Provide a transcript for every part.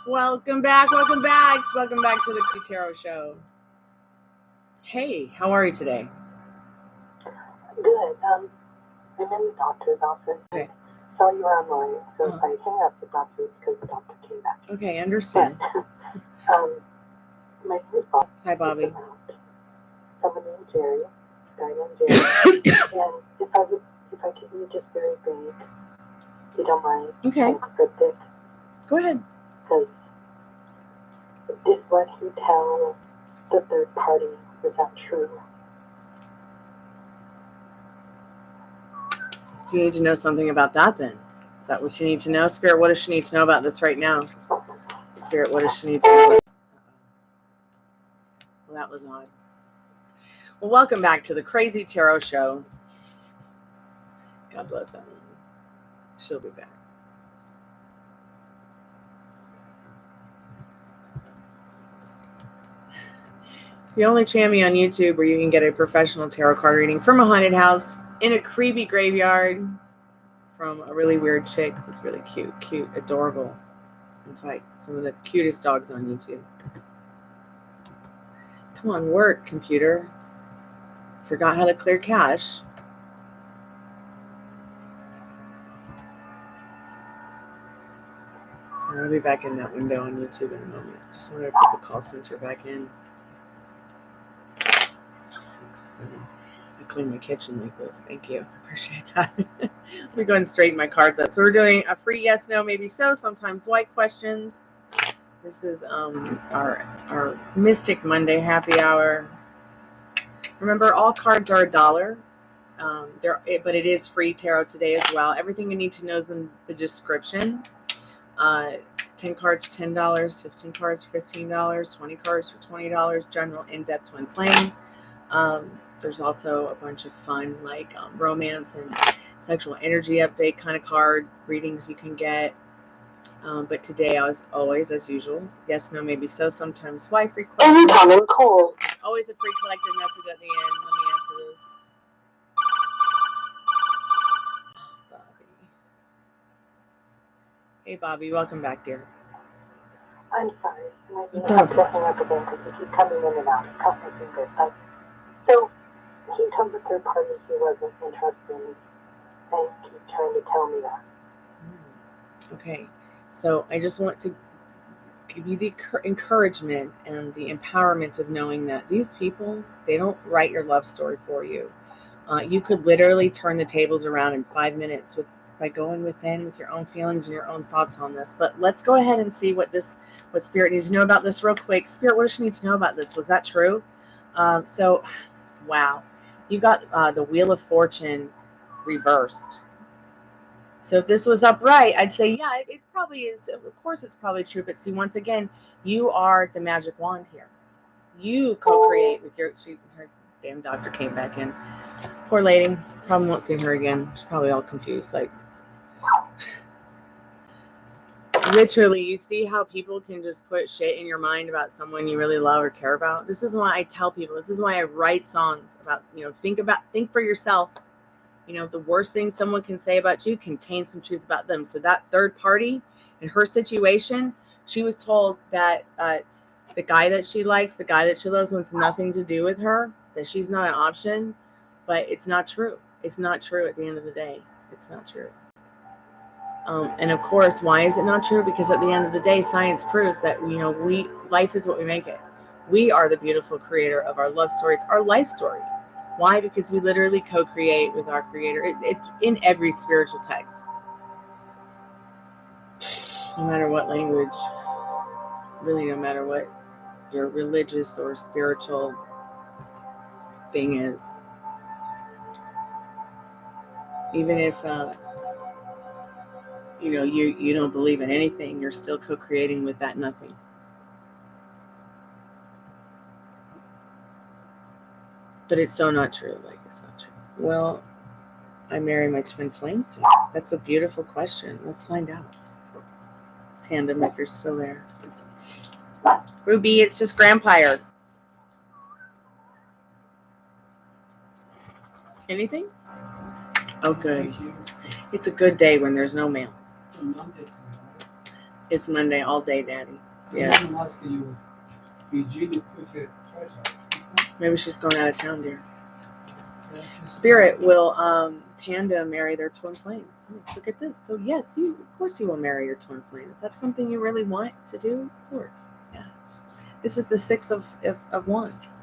Welcome back to the Q Tarot Show. Hey, how are you today? Good. I'm in the doctor's office. Okay. Saw you online, so if I hang up the doctor, it's because the doctor came back. Okay, I understand. My name is Bob. Hi, Bobby. Someone named Jerry, a guy named Jerry. And if I could be just very vague, if you don't mind, Okay. and cryptic. Go ahead. Because did what he tell the third party, is that true? So you need to know something about that then. Is that what you need to know? Spirit, what does she need to know about this right now? Spirit, what does she need to know? Well, that was odd. Well, welcome back to the Crazy Tarot Show. God bless that woman. She'll be back. The only channel on YouTube where you can get a professional tarot card reading from a haunted house in a creepy graveyard from a really weird chick with really cute, adorable, in fact, some of the cutest dogs on YouTube. Come on, work, computer. Forgot how to clear cache. So I'll be back in that window on YouTube in a moment. Just wanted to put the call center back in. I clean my kitchen like this. Thank you. I appreciate that. We're going straight in my cards up. So we're doing a free yes, no, maybe so, sometimes white questions. This is our Mystic Monday happy hour. Remember, all cards are $1. But it is free tarot today as well. Everything you need to know is in the description. 10 cards for $10, 15 cards for $15, 20 cards for $20, general, in-depth, twin flame. There's also a bunch of fun like romance and sexual energy update kind of card readings you can get. But today, as always, as usual, yes, no, maybe so, sometimes why, free questions. Incoming call. Always a free collective message at the end. Let me answer this. Bobby. Hey, Bobby, welcome back, dear. I'm sorry. And I have to hang up again because you keep coming in and out. Cut my fingers. So, he told the third party he wasn't interested in, and keep trying to tell me that. Okay, so I just want to give you the encouragement and the empowerment of knowing that these people, they don't write your love story for you. You could literally turn the tables around in 5 minutes by going within with your own feelings and your own thoughts on this. But let's go ahead and see what Spirit needs to know about this real quick. Spirit, what does she need to know about this? Was that true? So, wow. You got the Wheel of Fortune reversed. So if this was upright, I'd say, yeah, it probably is. Of course, it's probably true. But see, once again, you are the magic wand here. You co-create with her damn doctor came back in. Poor lady. Probably won't see her again. She's probably all confused. Like, literally, you see how people can just put shit in your mind about someone you really love or care about? This is why I tell people, this is why I write songs about, think for yourself. The worst thing someone can say about you contains some truth about them. So that third party, in her situation, she was told that the guy that she likes, the guy that she loves, wants nothing to do with her, that she's not an option. But it's not true. It's not true at the end of the day. It's not true. And of course, why is it not true? Because at the end of the day, science proves that, life is what we make it. We are the beautiful creator of our love stories, our life stories. Why? Because we literally co-create with our creator. It's in every spiritual text. No matter what language, really no matter what your religious or spiritual thing is. Even if, you don't believe in anything, you're still co-creating with that nothing. But it's so not true. Like, it's not true. Well, I marry my twin flame soon. That's a beautiful question. Let's find out. Tandem, if you're still there. Ruby, it's just Grandpire. Anything? Oh, good. It's a good day when there's no mail. It's Monday all day, Daddy. Yes. Maybe she's going out of town, dear. Spirit will tandem marry their twin flame. Oh, look at this. So yes, of course you will marry your twin flame. If that's something you really want to do, of course. Yeah. This is the 6 of Wands.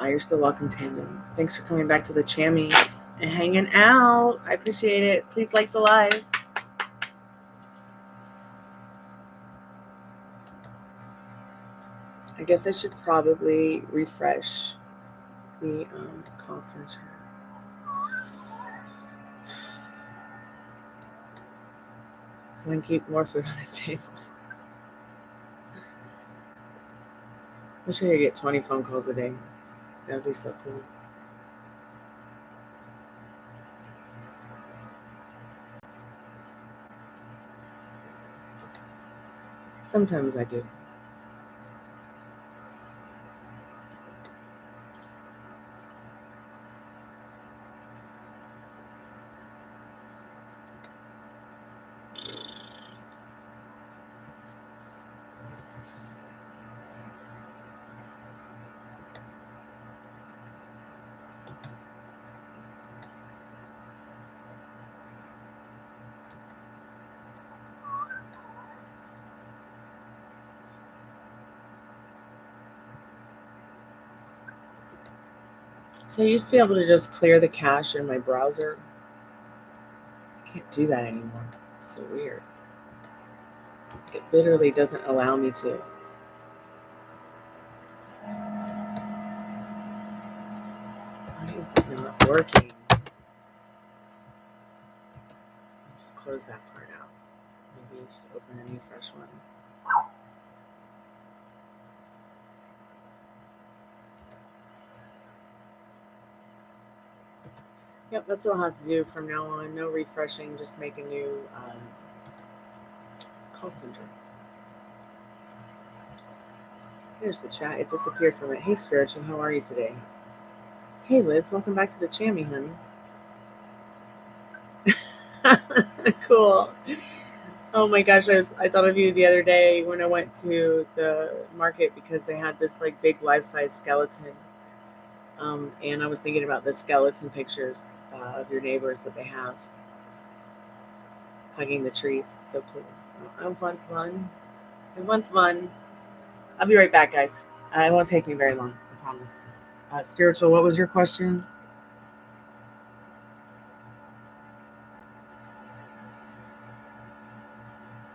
You're so welcome, Tandem. Thanks for coming back to the Chammy and hanging out. I appreciate it. Please like the live. I guess I should probably refresh the call center. So I can keep more food on the table. I wish I could get 20 phone calls a day. That would be so cool. Sometimes I do. So I used to be able to just clear the cache in my browser. I can't do that anymore. It's so weird. It literally doesn't allow me to. Why is it not working? I'll just close that part out. Maybe just open a new fresh one. Yep, that's what I'll have to do from now on. No refreshing, just make a new call center. There's the chat. It disappeared from it. Hey, Spiritual, how are you today? Hey, Liz, welcome back to the Chammy, honey. Cool. Oh my gosh, I thought of you the other day when I went to the market because they had this like big life-size skeleton. And I was thinking about the skeleton pictures of your neighbors that they have hugging the trees. It's so cool. I want one. I want one. I'll be right back, guys. It won't take me very long, I promise. Spiritual, what was your question?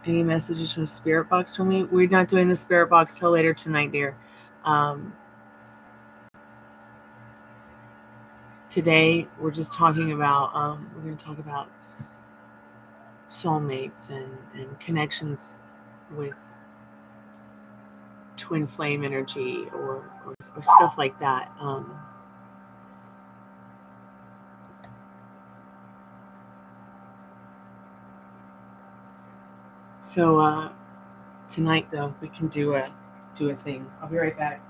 Any messages from Spirit Box for me? We're not doing the Spirit Box till later tonight, dear. Today, we're just talking about, we're going to talk about soulmates and connections with twin flame energy or stuff like that. So tonight, though, we can do a thing. I'll be right back.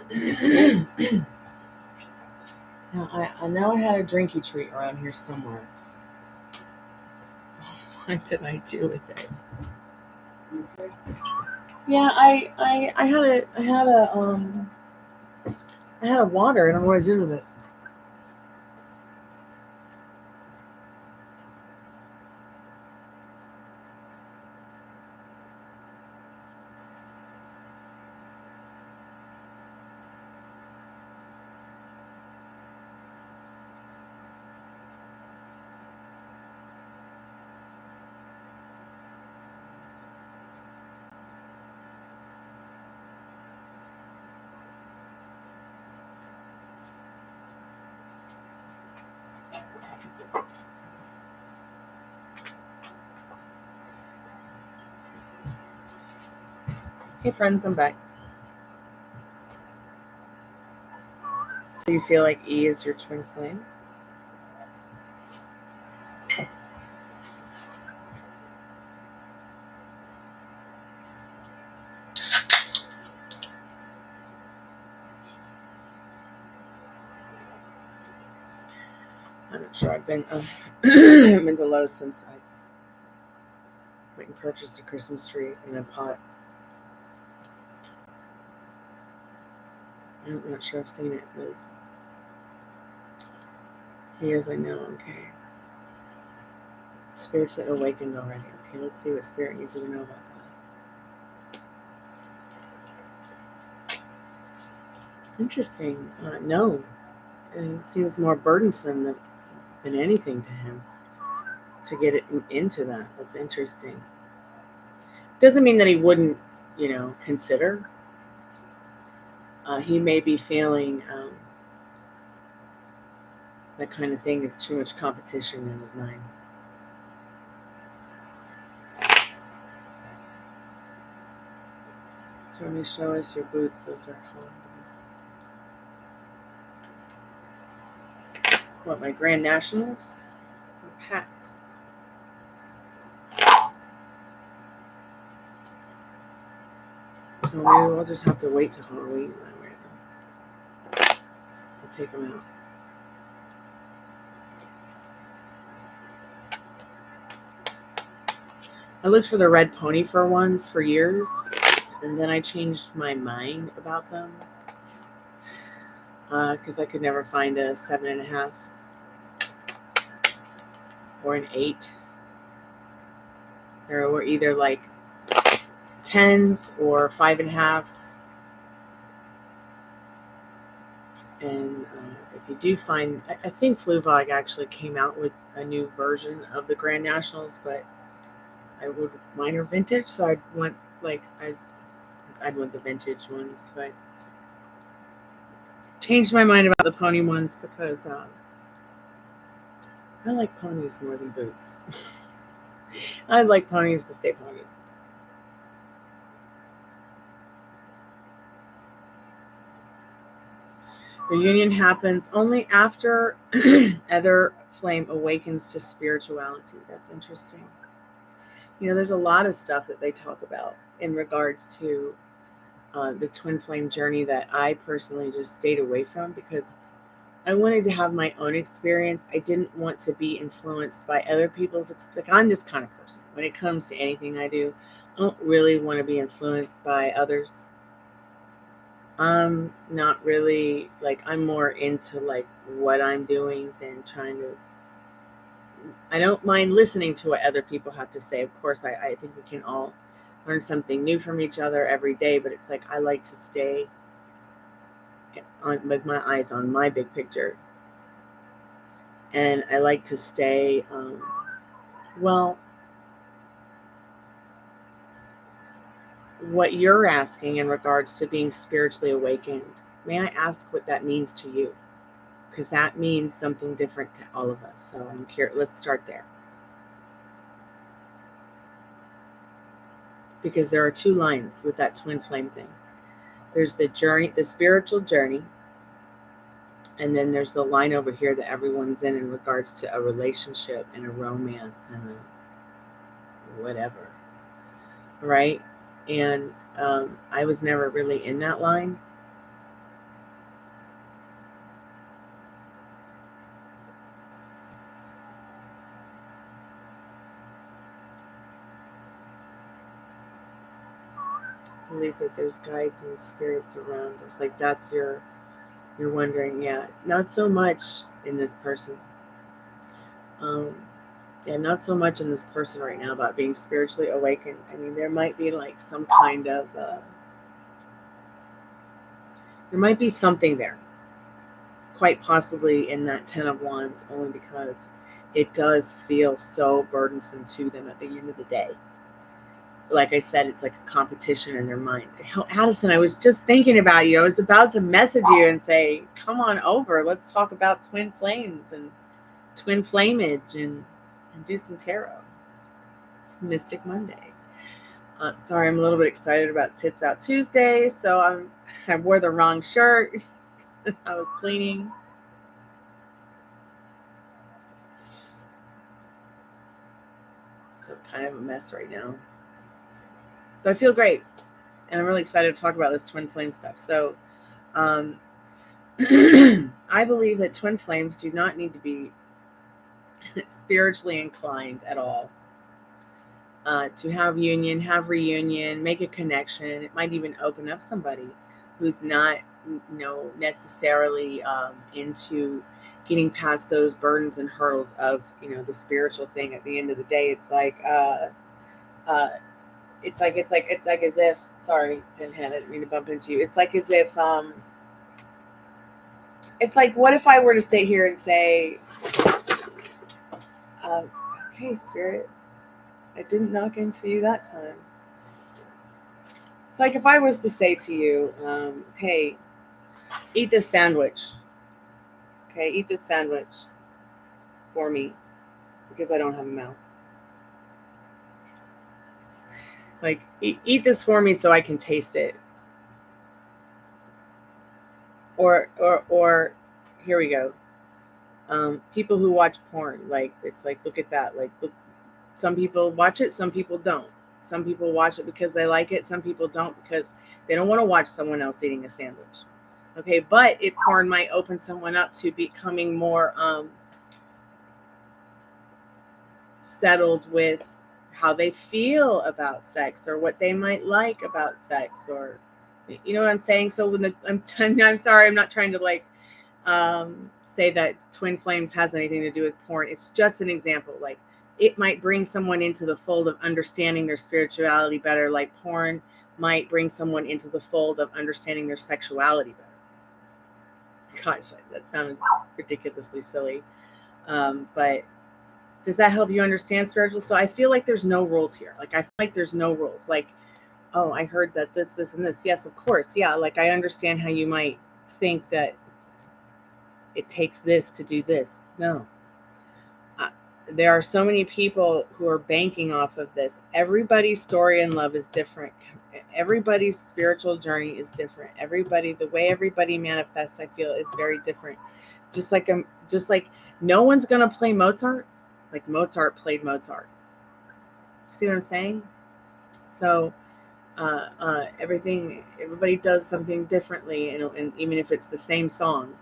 Now, I know I had a drinky treat around here somewhere. What did I do with it? Yeah, I had a water. I don't know what I did with it. Hey friends, I'm back. So you feel like E is your twin flame? I'm not sure. I've been to Lowe's since I went and purchased a Christmas tree in a pot. I'm not sure I've seen it, Liz. He is, I know. Okay. Spirits are awakened already. Okay, let's see what Spirit needs you to know about that. Interesting. No. It seems more burdensome than anything to him to get it into that. That's interesting. Doesn't mean that he wouldn't, consider. He may be feeling that kind of thing is too much competition in his mind. So let me show us your boots. Those are home. What, my Grand Nationals? Or packed. So maybe we'll just have to wait till Halloween when I wear them. I'll take them out. I looked for the red pony fur ones for years, and then I changed my mind about them because I could never find a 7.5 or an 8. There were either like 10s or 5.5s. And if you do find, I think Fluvog actually came out with a new version of the Grand Nationals, but mine are vintage, so I'd want the vintage ones, but changed my mind about the pony ones because I like ponies more than boots. I like ponies to stay ponies. The union happens only after other flame awakens to spirituality. That's interesting. There's a lot of stuff that they talk about in regards to the twin flame journey that I personally just stayed away from because I wanted to have my own experience. I didn't want to be influenced by other people's. Like, I'm this kind of person. When it comes to anything I do, I don't really want to be influenced by others. I'm not really, I'm more into, what I'm doing than trying to. I don't mind listening to what other people have to say. Of course, I think we can all learn something new from each other every day, but it's like I like to stay with my eyes on my big picture. And I like to stay, what you're asking in regards to being spiritually awakened, may I ask what that means to you? Because that means something different to all of us. So I'm curious. Let's start there. Because there are two lines with that twin flame thing. There's the journey, the spiritual journey, and then there's the line over here that everyone's in regards to a relationship and a romance and a whatever, right? And I was never really in that line. believe that there's guides and spirits around us. Like that's you're wondering, yeah, not so much in this person. Yeah, not so much in this person right now about being spiritually awakened. I mean, there might be like some kind of, there might be something there, quite possibly in that 10 of Wands, only because it does feel so burdensome to them at the end of the day. Like I said, it's like a competition in their mind. Addison, I was just thinking about you. I was about to message you and say, come on over. Let's talk about twin flames and twin flameage and do some tarot. It's Mystic Monday. Sorry, I'm a little bit excited about Tits Out Tuesday. So I wore the wrong shirt. I was cleaning. So kind of a mess right now. But I feel great. And I'm really excited to talk about this twin flame stuff. So I believe that twin flames do not need to be spiritually inclined at all. To have union, have reunion, make a connection. It might even open up somebody who's not, necessarily into getting past those burdens and hurdles of, the spiritual thing. At the end of the day, it's like, it's like as if. Sorry, Pinhead, I didn't mean to bump into you. It's like as if, it's like, what if I were to sit here and say, okay, Spirit, I didn't knock into you that time. It's like if I was to say to you, hey, eat this sandwich. Okay, eat this sandwich for me because I don't have a mouth. Like, eat this for me so I can taste it. Or here we go. People who watch porn, like, it's like, look at that. Like, look, some people watch it, some people don't. Some people watch it because they like it. Some people don't because they don't want to watch someone else eating a sandwich. Okay, but porn might open someone up to becoming more settled with how they feel about sex or what they might like about sex, or you know what I'm saying. So when I'm sorry, I'm not trying to like say that twin flames has anything to do with porn. It's just an example. Like, it might bring someone into the fold of understanding their spirituality better, like porn might bring someone into the fold of understanding their sexuality better. Gosh, that sounded ridiculously silly, but does that help you understand spiritual? So I feel like there's no rules here. Like, I feel like there's no rules. Like, oh, I heard that this, and this. Yes, of course. Yeah. Like, I understand how you might think that it takes this to do this. No. There are so many people who are banking off of this. Everybody's story in love is different. Everybody's spiritual journey is different. The way everybody manifests, I feel, is very different. Just like no one's gonna play Mozart like Mozart played Mozart. See what I'm saying? So everybody does something differently, and even if it's the same song,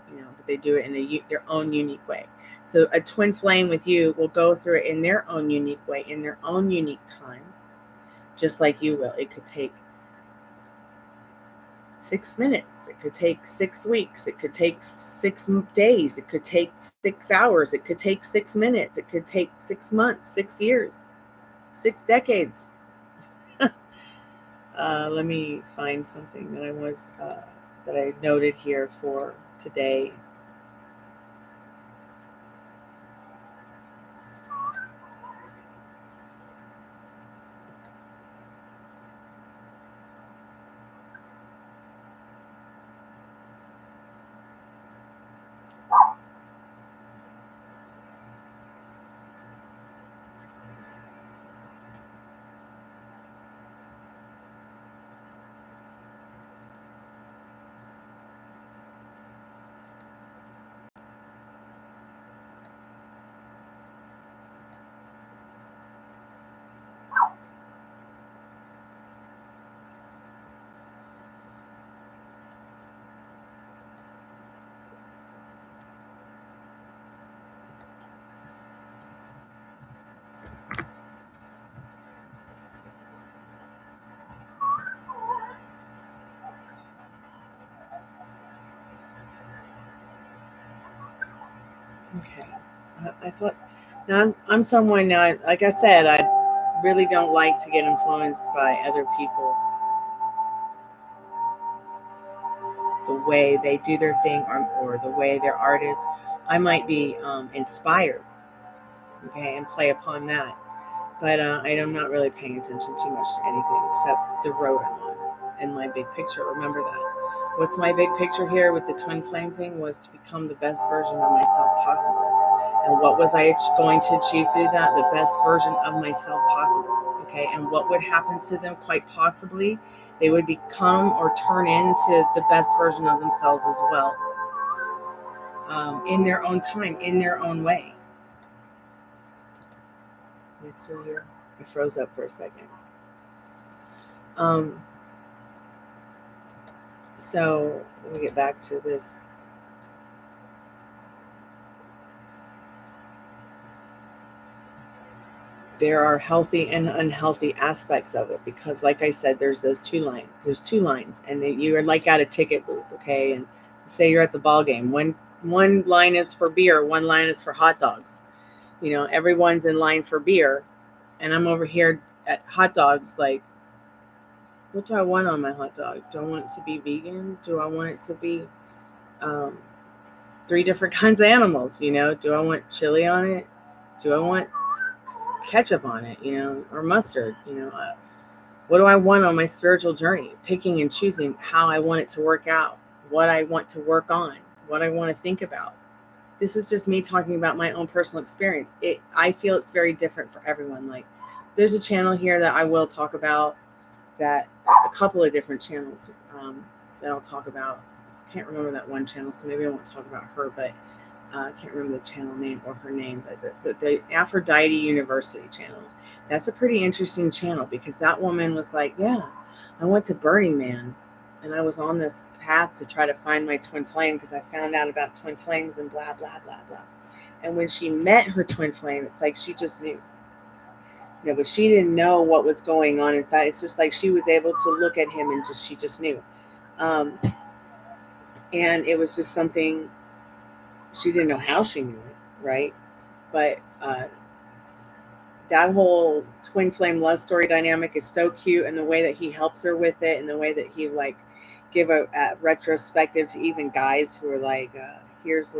but they do it in their own unique way. So a twin flame with you will go through it in their own unique way, in their own unique time, just like you will. It could take 6 minutes. It could take 6 weeks. It could take 6 days. It could take 6 hours. It could take 6 minutes. It could take 6 months, 6 years, 6 decades. Let me find something that I noted here for today. Okay. I thought, now I'm someone now, like I said, I really don't like to get influenced by other people's, the way they do their thing, or the way their art is. I might be inspired, okay, and play upon that. But I'm not really paying attention too much to anything except the road I'm on and my big picture. Remember that. What's my big picture here with the twin flame thing was to become the best version of myself possible. And what was I going to achieve through that? The best version of myself possible. Okay. And what would happen to them? Quite possibly, they would become or turn into the best version of themselves as well, in their own time, in their own way. It's still here. I froze up for a second. Um, so let me get back to this. There are healthy and unhealthy aspects of it because, like I said, there's those two lines. There's two lines, and you are like at a ticket booth, okay? And say you're at the ball game. One line is for beer, one line is for hot dogs. You know, everyone's in line for beer, and I'm over here at hot dogs. Like, what do I want on my hot dog? Do I want it to be vegan? Do I want it to be um, 3 different kinds of animals? You know, do I want chili on it? Do I want ketchup on it, or mustard? What do I want on my spiritual journey? Picking and choosing how I want it to work out, what I want to work on, what I want to think about. This is just me talking about my own personal experience. I feel it's very different for everyone. Like, there's a channel here that I will talk about, that a couple of different channels that I'll talk about. I can't remember that one channel, so maybe I won't talk about her, but I can't remember the channel name or her name, but the Aphrodite University channel. That's a pretty interesting channel because that woman was like, yeah, I went to Burning Man and I was on this path to try to find my twin flame because I found out about twin flames and blah, blah, blah, blah. And when she met her twin flame, it's like she just knew. But she didn't know what was going on inside. It's just like she was able to look at him and she just knew. And it was just something, she didn't know how she knew it, right? But that whole twin flame love story dynamic is so cute, and the way that he helps her with it, and the way that he give a retrospective to even guys who are like, here's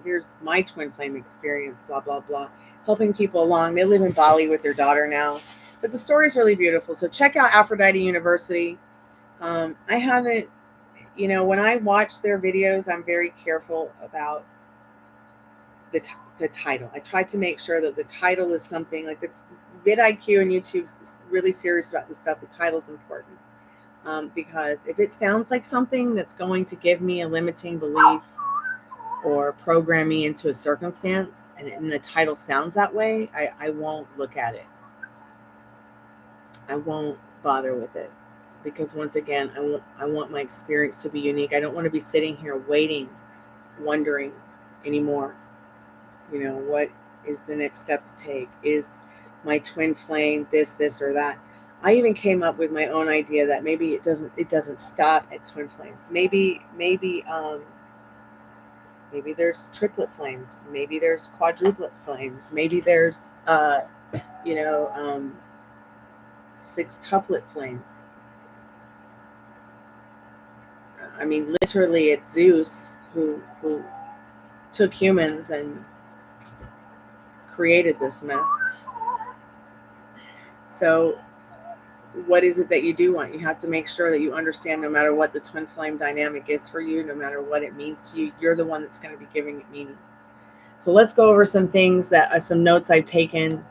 here's my twin flame experience, blah blah blah, helping people along. They live in Bali with their daughter now, but the story is really beautiful. So check out Aphrodite University. I haven't, when I watch their videos, I'm very careful about the title. I try to make sure that the title is something like the vidIQ and YouTube's really serious about this stuff. The title's important, because if it sounds like something that's going to give me a limiting belief or program me into a circumstance, and the title sounds that way, I won't look at it. I won't bother with it, because once again, I want my experience to be unique. I don't want to be sitting here waiting, wondering anymore. What is the next step to take? Is my twin flame this or that? I even came up with my own idea that maybe it doesn't stop at twin flames. Maybe there's triplet flames. Maybe there's quadruplet flames. Maybe there's sextuplet flames. I mean, literally, it's Zeus who took humans and created this mess. So what is it that you do want? You have to make sure that you understand, no matter what the twin flame dynamic is for you, no matter what it means to you, you're the one that's going to be giving it meaning. So let's go over some things some notes I've taken,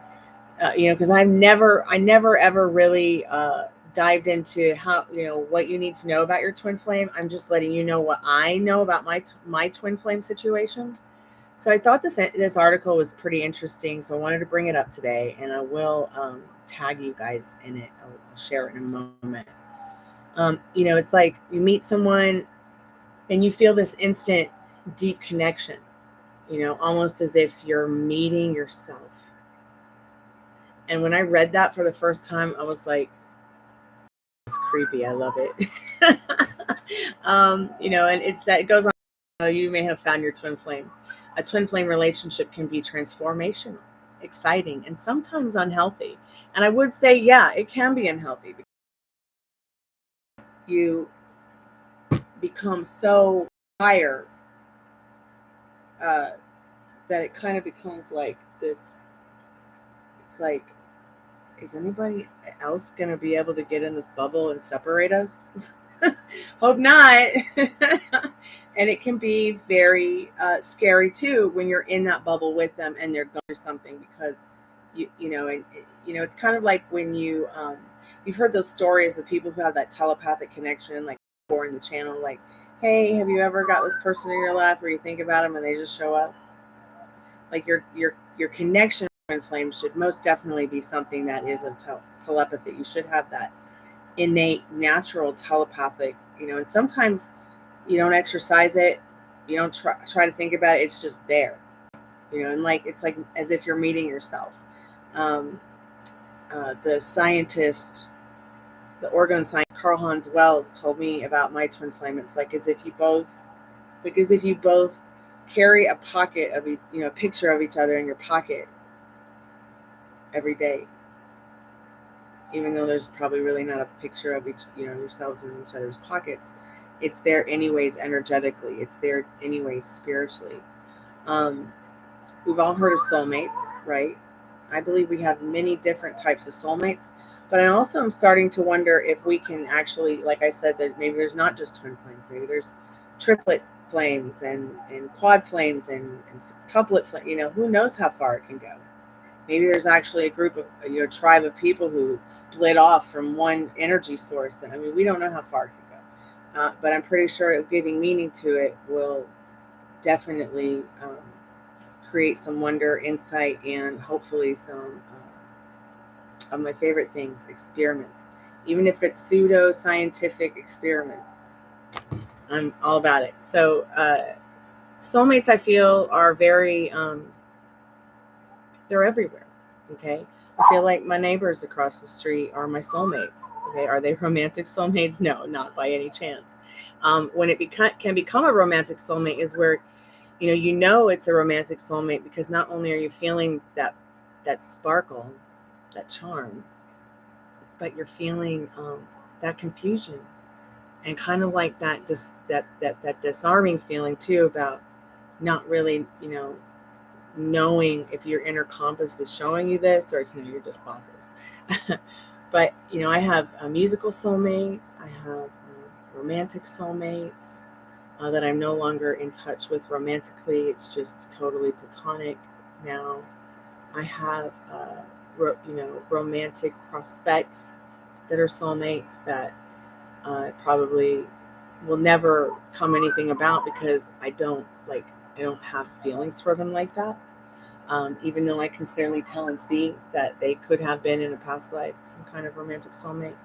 because I never ever really dived into how, what you need to know about your twin flame. I'm just letting you know what I know about my twin flame situation. So I thought this article was pretty interesting, so I wanted to bring it up today, and I will tag you guys in it. I'll share it in a moment. It's like you meet someone and you feel this instant deep connection, almost as if you're meeting yourself. And when I read that for the first time, I was like, it's creepy. I love it. And it goes on. You may have found your twin flame. a twin flame relationship can be transformational, exciting, and sometimes unhealthy. And I would say, yeah, it can be unhealthy because you become so tired that it kind of becomes like this. It's like, is anybody else going to be able to get in this bubble and separate us? Hope not. And it can be very scary too when you're in that bubble with them and they're going through something, because it's kind of like when you've heard those stories of people who have that telepathic connection, like before in the channel, like, hey, have you ever got this person in your life where you think about them and they just show up? Like your connection with flame should most definitely be something that is a telepathy. You should have that innate, natural telepathic, and sometimes you don't exercise it, you don't try to think about it, it's just there, and like it's like as if you're meeting yourself. The scientist, the orgone scientist Carl Hans Wells told me about my twin flame. It's like as if you both carry a pocket of a picture of each other in your pocket every day, even though there's probably really not a picture of yourselves in each other's pockets. It's there anyways energetically. It's there anyways spiritually. We've all heard of soulmates, right? I believe we have many different types of soulmates, but I also am starting to wonder if we can actually, like I said, that maybe there's not just twin flames. Maybe there's triplet flames and quad flames and sextuplet flames. Who knows how far it can go. Maybe there's actually a group of, tribe of people who split off from one energy source. And I mean, we don't know how far it can go. But I'm pretty sure giving meaning to it will definitely create some wonder, insight, and hopefully some of my favorite things, experiments. Even if it's pseudo-scientific experiments, I'm all about it. So soulmates, I feel, are very, they're everywhere. Okay. I feel like my neighbors across the street are my soulmates. Okay. Are they romantic soulmates? No, not by any chance. When it can become a romantic soulmate is where, it's a romantic soulmate because not only are you feeling that sparkle, that charm, but you're feeling that confusion and kind of like that disarming feeling too about not really, knowing if your inner compass is showing you this or you're just bonkers. But I have musical soulmates. I have romantic soulmates that I'm no longer in touch with romantically. It's just totally platonic now. I have romantic prospects that are soulmates that probably will never come anything about because I don't have feelings for them like that. Even though I can clearly tell and see that they could have been in a past life some kind of romantic soulmate.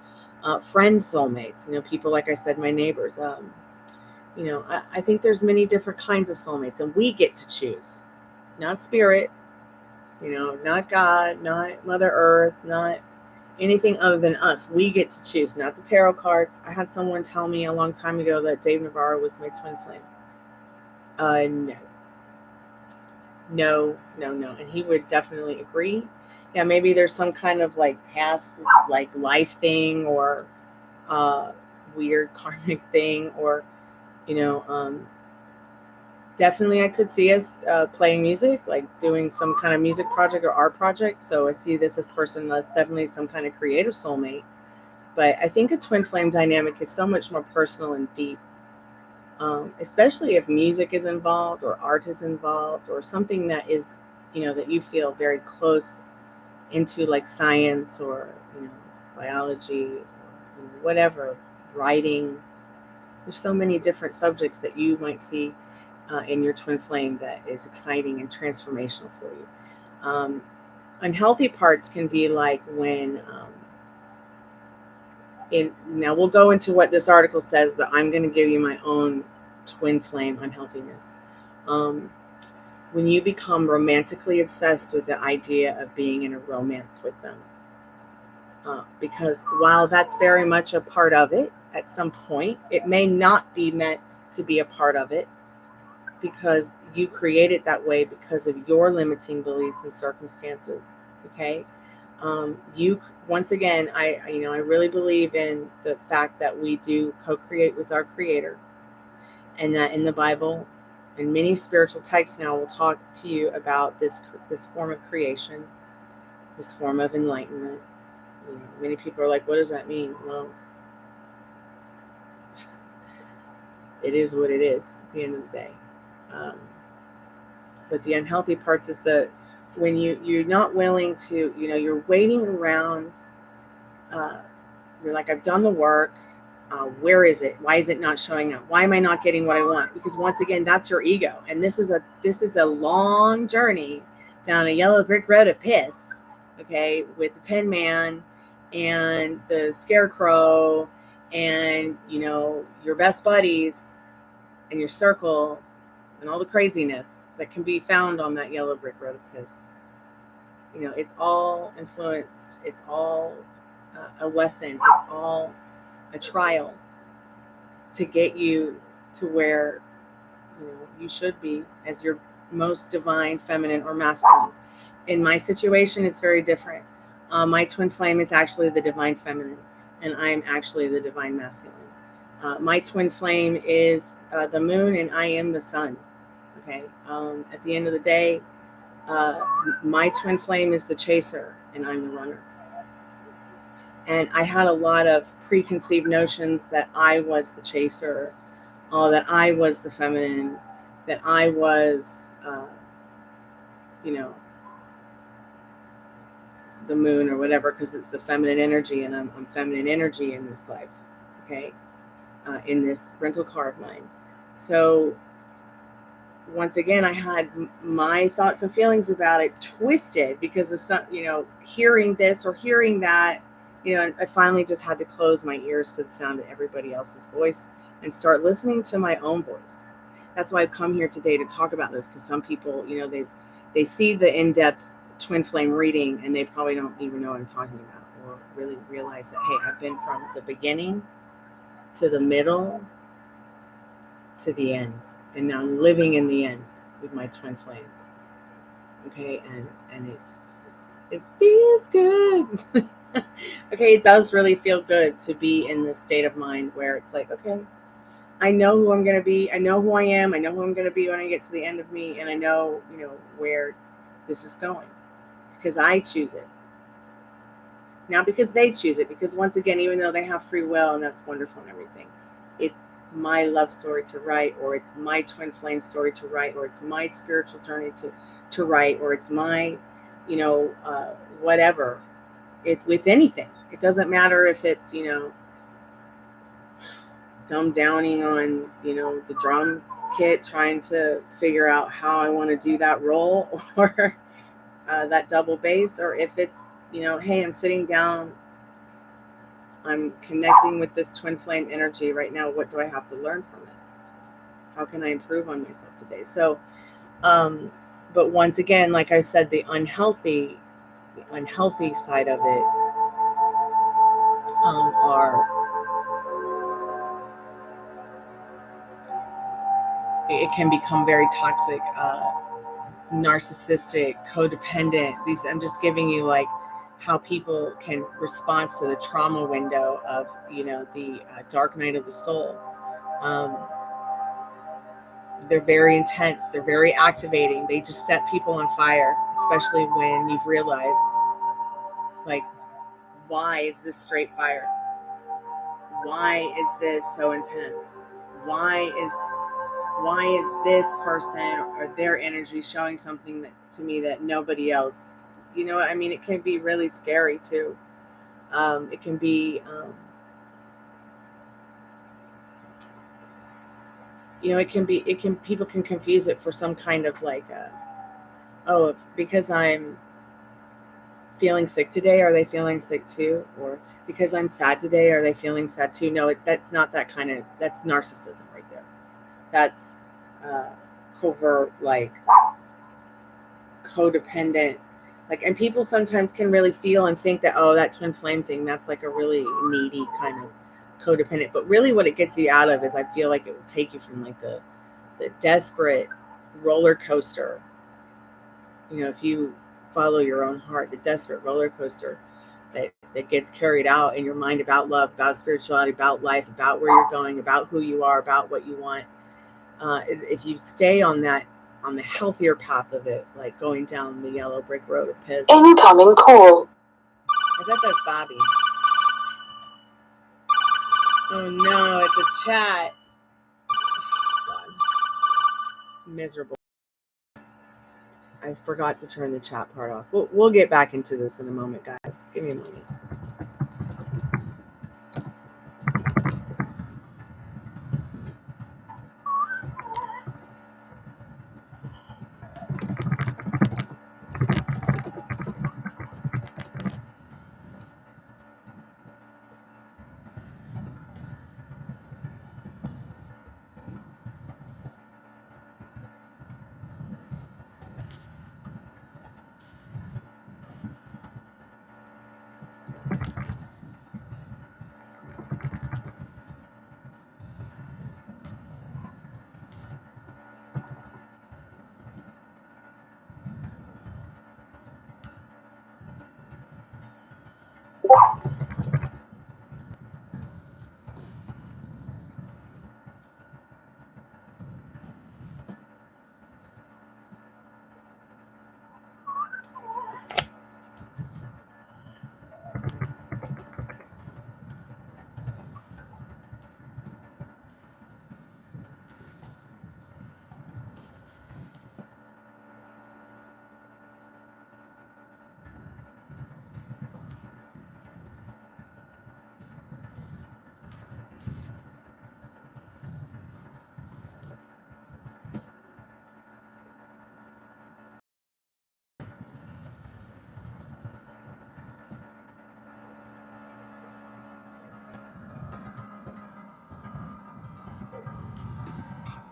Friend soulmates, people, like I said, my neighbors. I think there's many different kinds of soulmates, and we get to choose. Not spirit, not God, not Mother Earth, not anything other than us. We get to choose, not the tarot cards. I had someone tell me a long time ago that Dave Navarro was my twin flame. No. And he would definitely agree. Yeah, maybe there's some kind of past life thing or weird karmic thing, or definitely I could see us playing music, like doing some kind of music project or art project. So I see this as a person that's definitely some kind of creative soulmate. But I think a twin flame dynamic is so much more personal and deep. Especially if music is involved or art is involved or something that is, that you feel very close into, like science or, biology, or, whatever, writing. There's so many different subjects that you might see in your twin flame that is exciting and transformational for you. Unhealthy parts can be like when, now we'll go into what this article says, but I'm going to give you my own twin flame unhealthiness. When you become romantically obsessed with the idea of being in a romance with them. Because while that's very much a part of it, at some point, it may not be meant to be a part of it. because you create it that way because of your limiting beliefs and circumstances. Okay. You, once again, I really believe in the fact that we do co-create with our Creator, and that in the Bible and many spiritual texts now will talk to you about this form of creation, this form of enlightenment. Many people are like, what does that mean? Well, it is what it is at the end of the day. But the unhealthy parts is when you're not willing to, you're waiting around. You're like, I've done the work. Where is it? Why is it not showing up? Why am I not getting what I want? Because once again, that's your ego, and this is a long journey down a yellow brick road of piss. Okay, with the Tin Man and the Scarecrow, and your best buddies and your circle, and all the craziness that can be found on that yellow brick road of piss. It's all influenced. It's all a lesson. It's all a trial to get you to where you should be as your most divine feminine or masculine. In my situation, it's very different. My twin flame is actually the divine feminine, and I'm actually the divine masculine. My twin flame is the moon, and I am the sun. Okay. At the end of the day, my twin flame is the chaser, and I'm the runner. And I had a lot of preconceived notions that I was the chaser, that I was the feminine, that I was, the moon or whatever, because it's the feminine energy, and I'm feminine energy in this life, okay, in this rental car of mine. So once again, I had my thoughts and feelings about it twisted because of some, hearing this or hearing that. I finally just had to close my ears to the sound of everybody else's voice and start listening to my own voice. That's why I've come here today to talk about this, because some people, they see the in-depth twin flame reading and they probably don't even know what I'm talking about, or really realize that, hey, I've been from the beginning to the middle to the end, and now I'm living in the end with my twin flame. Okay, and it feels good. Okay, it does really feel good to be in this state of mind where it's like, okay, I know who I'm going to be. I know who I am. I know who I'm going to be when I get to the end of me. And I know, where this is going, because I choose it. Not because they choose it, because once again, even though they have free will, and that's wonderful and everything, it's my love story to write, or it's my twin flame story to write, or it's my spiritual journey to write, or it's my, whatever. With anything. It doesn't matter if it's, dumb downing on, the drum kit, trying to figure out how I want to do that roll, or that double bass, or if it's, hey, I'm sitting down, I'm connecting with this twin flame energy right now. What do I have to learn from it? How can I improve on myself today? So, but once again, like I said, the unhealthy side of it it can become very toxic, narcissistic, codependent. I'm just giving you like how people can respond to the trauma window of, the dark night of the soul. They're very intense. They're very activating. They just set people on fire, especially when you've realized, like, why is this straight fire? Why is this so intense? Why is this person or their energy showing something to me that nobody else, it can be really scary too. It can be, people can confuse it for some kind of like, because I'm feeling sick today, are they feeling sick too? Or because I'm sad today, are they feeling sad too? No, that's not that kind of, that's narcissism right there. That's covert, like codependent, like, and people sometimes can really feel and think that, oh, that twin flame thing, that's like a really needy kind of codependent. But really what it gets you out of is, I feel like it will take you from like the desperate roller coaster. If you follow your own heart, the desperate roller coaster that gets carried out in your mind about love, about spirituality, about life, about where you're going, about who you are, about what you want. If you stay on the healthier path of it, like going down the yellow brick road of piss. Incoming call. I bet that's Bobby. Oh no, it's a chat. Oh, God. Miserable. I forgot to turn the chat part off. We'll get back into this in a moment, guys. Give me a moment.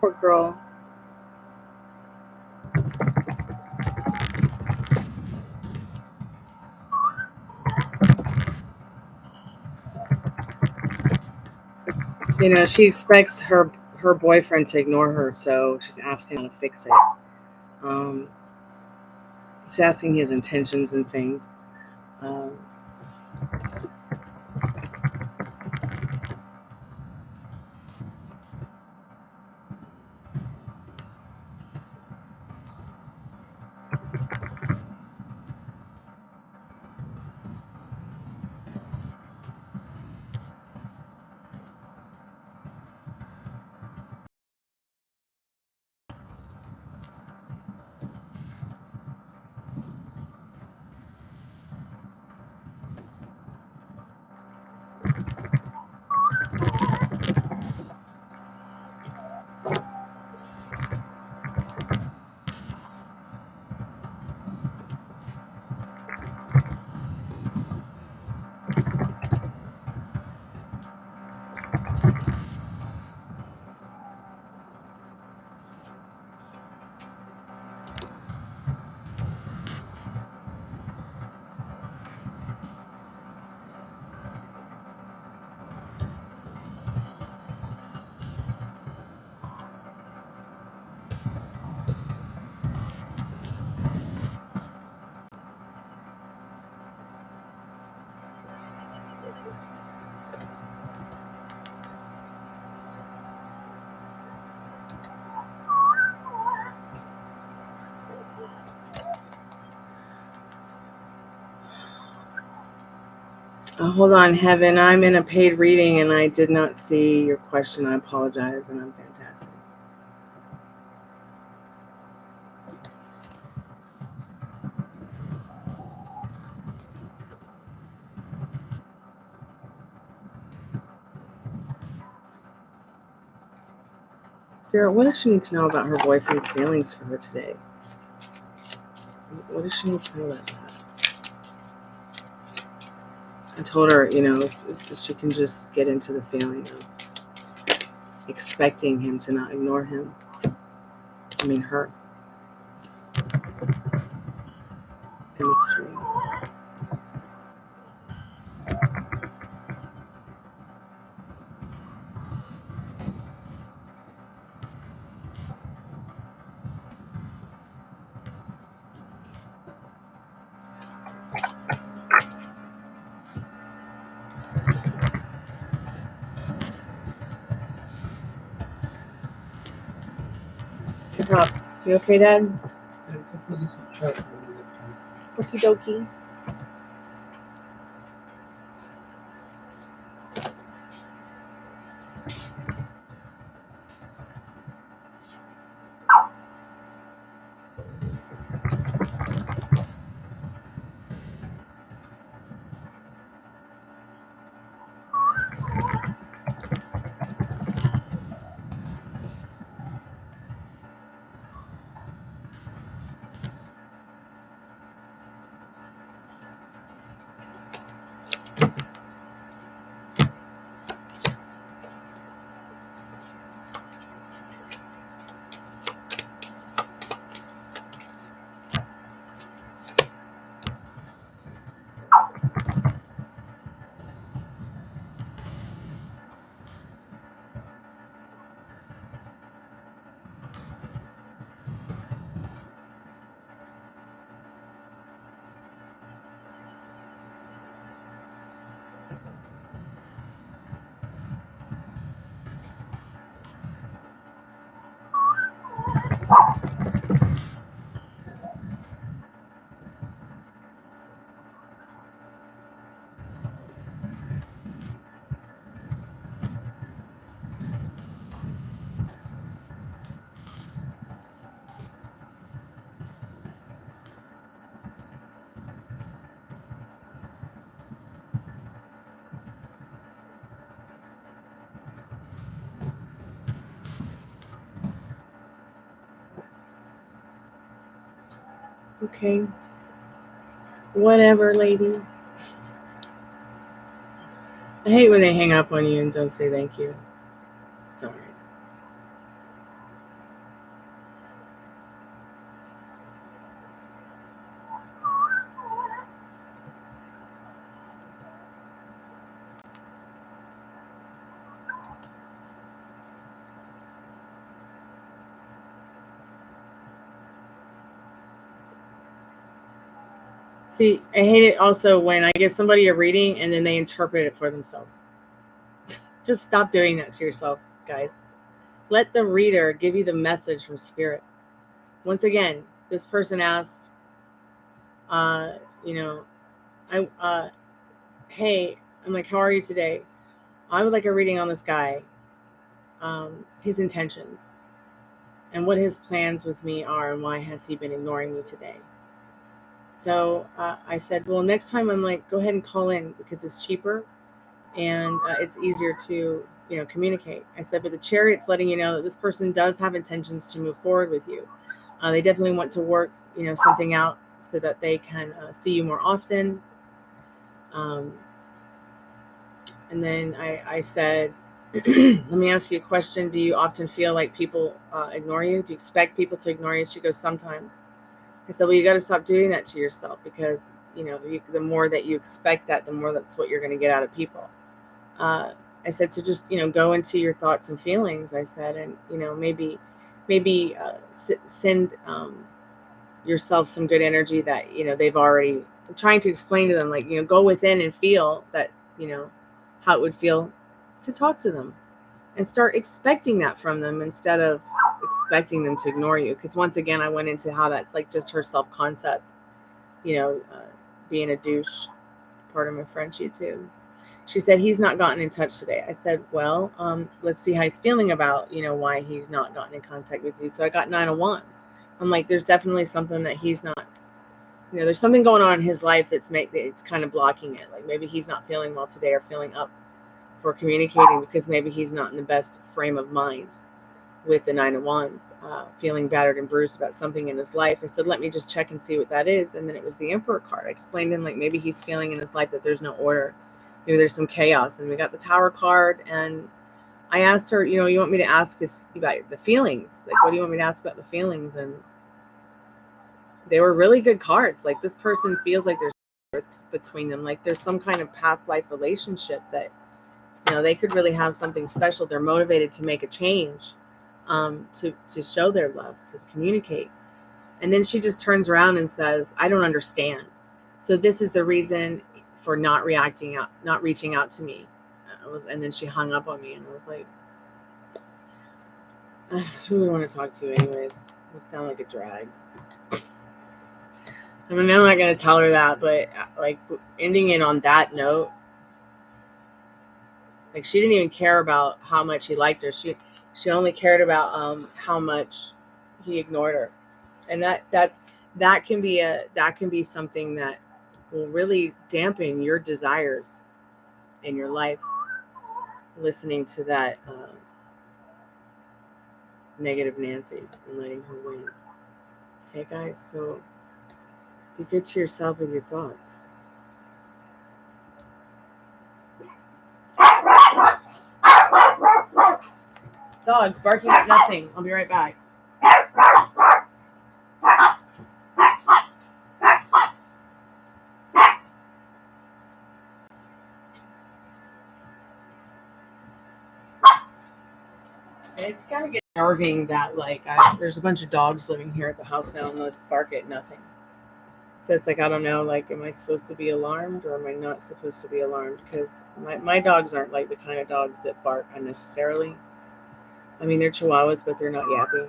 Poor girl. She expects her boyfriend to ignore her, so she's asking him to fix it. She's asking his intentions and things. Um, hold on, Heaven. I'm in a paid reading and I did not see your question. I apologize, and I'm fantastic. Spirit, what does she need to know about her boyfriend's feelings for her today? What does she need to know about that? I told her, she can just get into the feeling of expecting him to not ignore him. I mean, her. In extreme. chops. You okay, Dad? Yeah, we can put you some chops when we get time. Okie dokie. Okay. Whatever, lady. I hate when they hang up on you and don't say thank you. It's all right. See, I hate it also when I give somebody a reading and then they interpret it for themselves. Just stop doing that to yourself, guys. Let the reader give you the message from spirit. Once again, this person asked, hey, I'm like, how are you today? I would like a reading on this guy, his intentions, and what his plans with me are, and why has he been ignoring me today? So I said, well, next time I'm like, go ahead and call in because it's cheaper and it's easier to, communicate. I said, but the Chariot's letting you know that this person does have intentions to move forward with you. They definitely want to work, something out so that they can see you more often. And then I said, let me ask you a question. Do you often feel like people ignore you? Do you expect people to ignore you? She goes, sometimes. I said, well, you got to stop doing that to yourself because, the more that you expect that, the more that's what you're going to get out of people. I said, so just, go into your thoughts and feelings, I said, and, maybe send yourself some good energy that, they've already, I'm trying to explain to them, like, go within and feel that, how it would feel to talk to them and start expecting that from them instead of expecting them to ignore you. Because once again, I went into how that's like just her self-concept, being a douche. Pardon my French, you too. She said, he's not gotten in touch today. I said, well, let's see how he's feeling about, why he's not gotten in contact with you. So I got 9 of Wands. I'm like, there's definitely something that he's not, there's something going on in his life it's kind of blocking it. Like maybe he's not feeling well today or feeling up for communicating because maybe he's not in the best frame of mind with the 9 of Wands, feeling battered and bruised about something in his life. I said, let me just check and see what that is. And then it was the Emperor card. I explained to him, like, maybe he's feeling in his life that there's no order. Maybe there's some chaos. And we got the Tower card. And I asked her, you want me to ask us about the feelings? Like, what do you want me to ask about the feelings? And they were really good cards. Like, this person feels like there's between them. Like, there's some kind of past life relationship that, they could really have something special. They're motivated to make a change, to show their love, to communicate. And then she just turns around and says, I don't understand. So this is the reason for not reaching out to me. And then she hung up on me and I was like, who do we want to talk to anyways? You sound like a drag. I mean, I'm not going to tell her that, but like ending it on that note, like she didn't even care about how much he liked her. She only cared about how much he ignored her, and that can be something that will really dampen your desires in your life. Listening to that negative Nancy and letting her win. Okay, guys, so be good to yourself with your thoughts. Dogs barking at nothing. I'll be right back. It's gotta get nerving that like there's a bunch of dogs living here at the house now and they bark at nothing. So it's like, I don't know, like, am I supposed to be alarmed or am I not supposed to be alarmed? Because my dogs aren't like the kind of dogs that bark unnecessarily. I mean, they're Chihuahuas, but they're not yappy.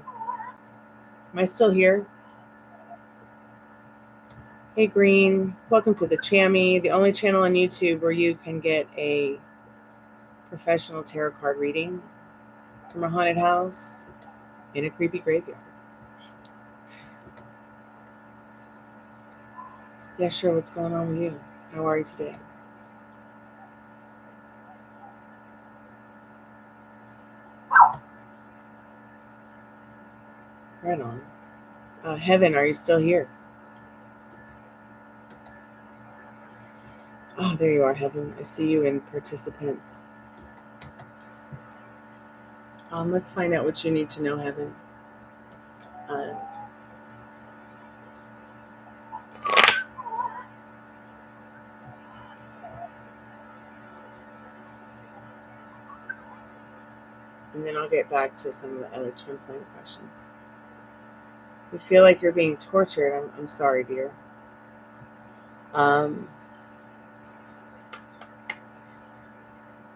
Am I still here? Hey, Green. Welcome to the Chammy, the only channel on YouTube where you can get a professional tarot card reading from a haunted house in a creepy graveyard. Yeah, sure. What's going on with you? How are you today? Right on. Heaven, are you still here? Oh, there you are, Heaven. I see you in participants. Let's find out what you need to know, Heaven. And then I'll get back to some of the other twin flame questions. You feel like you're being tortured. I'm sorry, dear.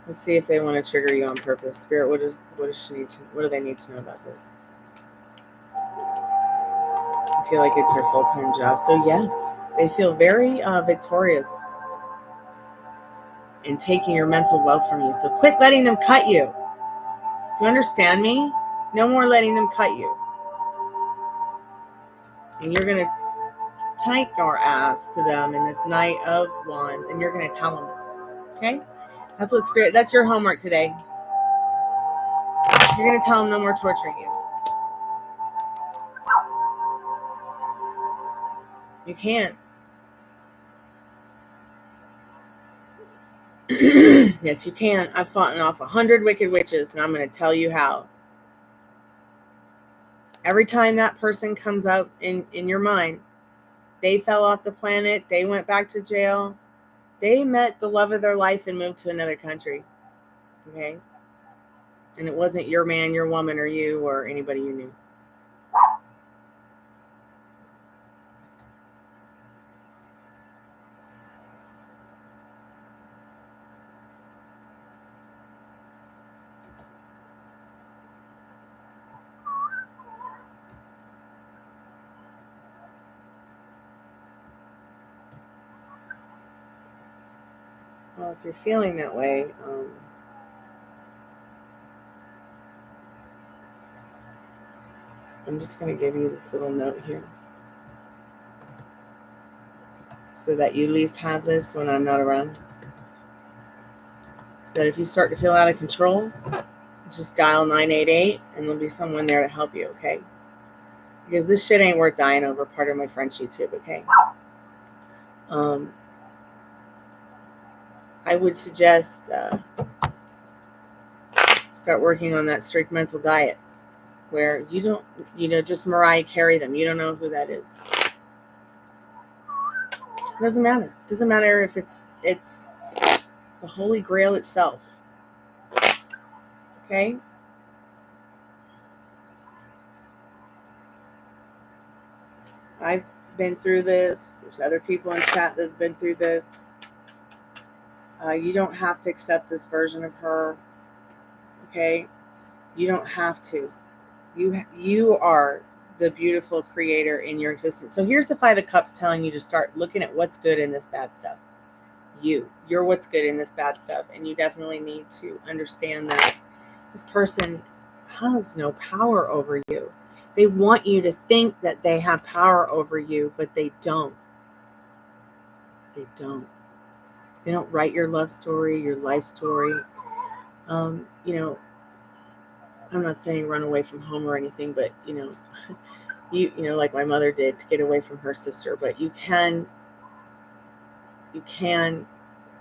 Let's see if they want to trigger you on purpose. Spirit, what do they need to know about this? I feel like it's her full-time job. So yes, they feel very victorious in taking your mental wealth from you. So quit letting them cut you. Do you understand me? No more letting them cut you. And you're going to take your ass to them in this Knight of Wands, and you're going to tell them. Okay? That's what Spirit, that's your homework today. You're going to tell them no more torturing you. You can't. Yes, you can. I've fought off 100 wicked witches, and I'm going to tell you how. Every time that person comes up in your mind, they fell off the planet, they went back to jail, they met the love of their life and moved to another country. Okay? And it wasn't your man, your woman, or you, or anybody you knew. Well, if you're feeling that way, I'm just going to give you this little note here so that you at least have this when I'm not around. So that if you start to feel out of control, just dial 988 and there'll be someone there to help you, okay? Because this shit ain't worth dying over, part of my French YouTube, okay? I would suggest start working on that strict mental diet where you don't, just Mariah Carey them. You don't know who that is. It doesn't matter. It doesn't matter if it's the Holy Grail itself. Okay? I've been through this. There's other people in chat that have been through this. You don't have to accept this version of her. Okay? You don't have to. You are the beautiful creator in your existence. So here's the Five of Cups telling you to start looking at what's good in this bad stuff. You're what's good in this bad stuff. And you definitely need to understand that this person has no power over you. They want you to think that they have power over you, but they don't. They don't. They don't write your love story, your life story. You know, I'm not saying run away from home or anything, but you know, like my mother did to get away from her sister. But you can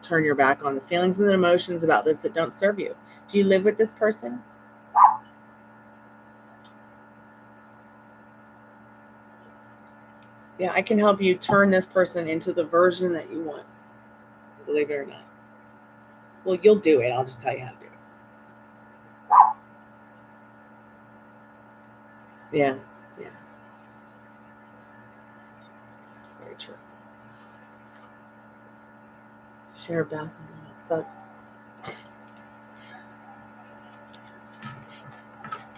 turn your back on the feelings and the emotions about this that don't serve you. Do you live with this person? Yeah, I can help you turn this person into the version that you want. Believe it or not. Well, you'll do it. I'll just tell you how to do it. Yeah. Very true. Share a bathroom. That sucks.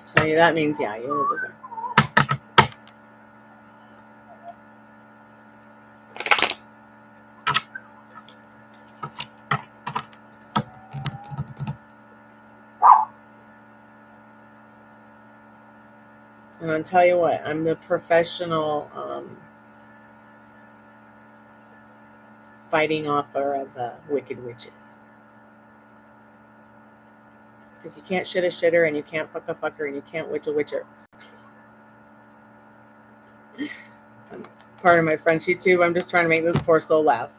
So that means, yeah, you'll live with her. And I'll tell you what, I'm the professional fighting offer of wicked witches. Because you can't shit a shitter, and you can't fuck a fucker, and you can't witch a witcher. Part of my French YouTube, I'm just trying to make this poor soul laugh.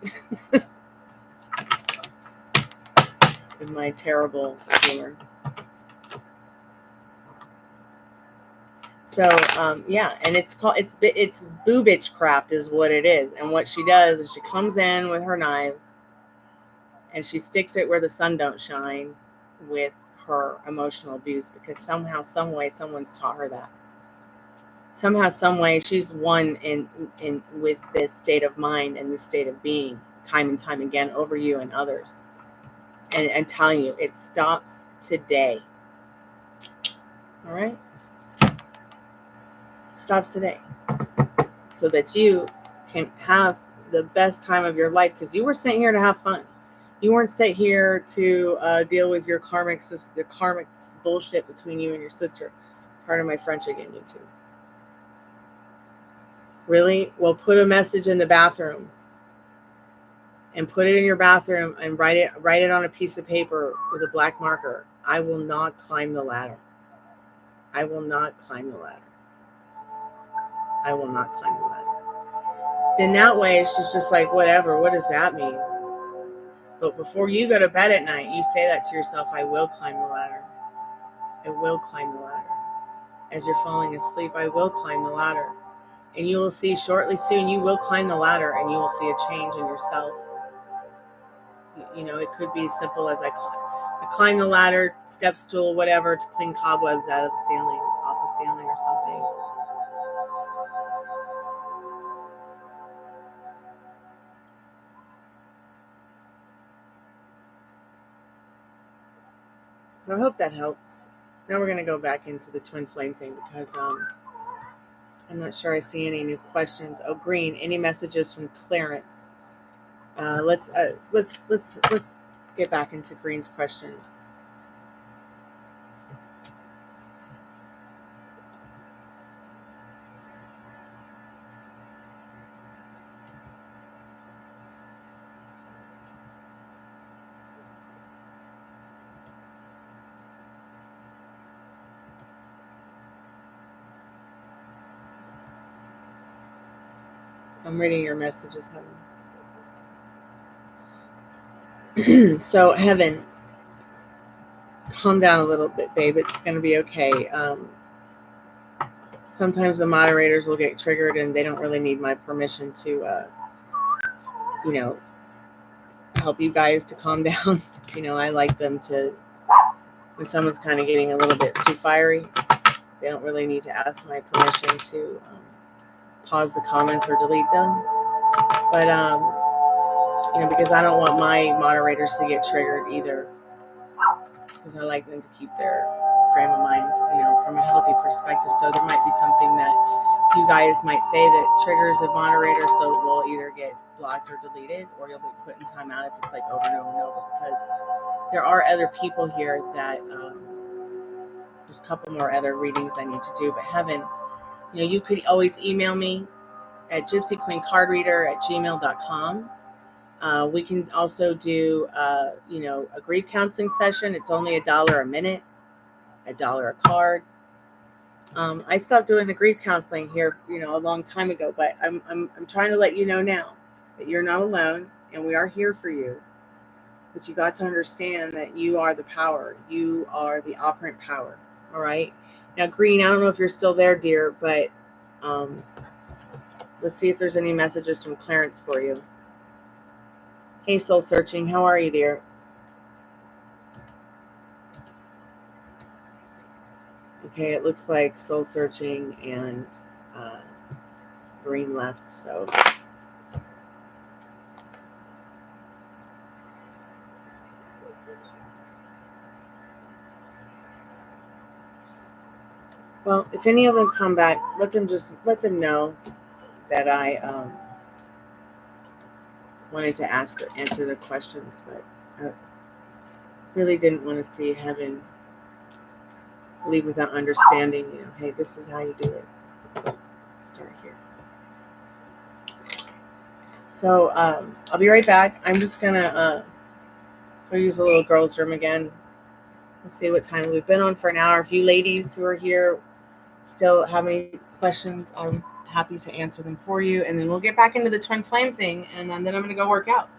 With my terrible humor. So yeah, and it's boo bitch craft is what it is. And what she does is she comes in with her knives and she sticks it where the sun don't shine with her emotional abuse, because somehow, some way, someone's taught her that. Somehow, some way, she's won in with this state of mind and this state of being time and time again over you and others. And I'm telling you, it stops today. All right? Stops today, so that you can have the best time of your life, because you were sent here to have fun. You weren't sent here to deal with your karmic bullshit between you and your sister. Part of my French again, YouTube. Really? Well, put a message in the bathroom, and put it in your bathroom, and write it on a piece of paper with a black marker. I will not climb the ladder. I will not climb the ladder. I will not climb the ladder. Then that way, she's just like, whatever, what does that mean? But before you go to bed at night, you say that to yourself, I will climb the ladder. I will climb the ladder. As you're falling asleep, I will climb the ladder. And you will see shortly soon, you will climb the ladder, and you will see a change in yourself. You know, it could be as simple as I climb the ladder, step stool, whatever, to clean cobwebs out of the ceiling, off the ceiling or something. So I hope that helps. Now we're going to go back into the twin flame thing, because I'm not sure I see any new questions. Oh, green. Any messages from Clarence? Let's get back into Green's question. I'm reading your messages, Heaven. So, Heaven, calm down a little bit, babe. It's going to be okay. Sometimes the moderators will get triggered, and they don't really need my permission to, help you guys to calm down. I like them to, when someone's kind of getting a little bit too fiery, they don't really need to ask my permission to pause the comments or delete them. But, because I don't want my moderators to get triggered either, because I like them to keep their frame of mind, from a healthy perspective. So there might be something that you guys might say that triggers a moderator, so it will either get blocked or deleted, or you'll be put in timeout if it's like over and over and over, because there are other people here that there's a couple more other readings I need to do. But Heaven, you could always email me at gypsyqueencardreader@gmail.com. We can also do a grief counseling session. It's only $1 a minute, $1 a card. I stopped doing the grief counseling here, a long time ago, but I'm trying to let you know now that you're not alone and we are here for you. But you got to understand that you are the power. You are the operant power. All right. Now, Green, I don't know if you're still there, dear, but let's see if there's any messages from Clarence for you. Hey, Soul Searching. How are you, dear? Okay, it looks like Soul Searching and Green left, so. Well, if any of them come back, let them know that I wanted to answer the questions, but I really didn't want to see Heaven leave without understanding, hey, this is how you do it. Start here. So I'll be right back. I'm just gonna go use the little girls' room again. Let's see what time we've been on for an hour. If you ladies who are here still have any questions, I'm happy to answer them for you. And then we'll get back into the twin flame thing, and then I'm gonna go work out.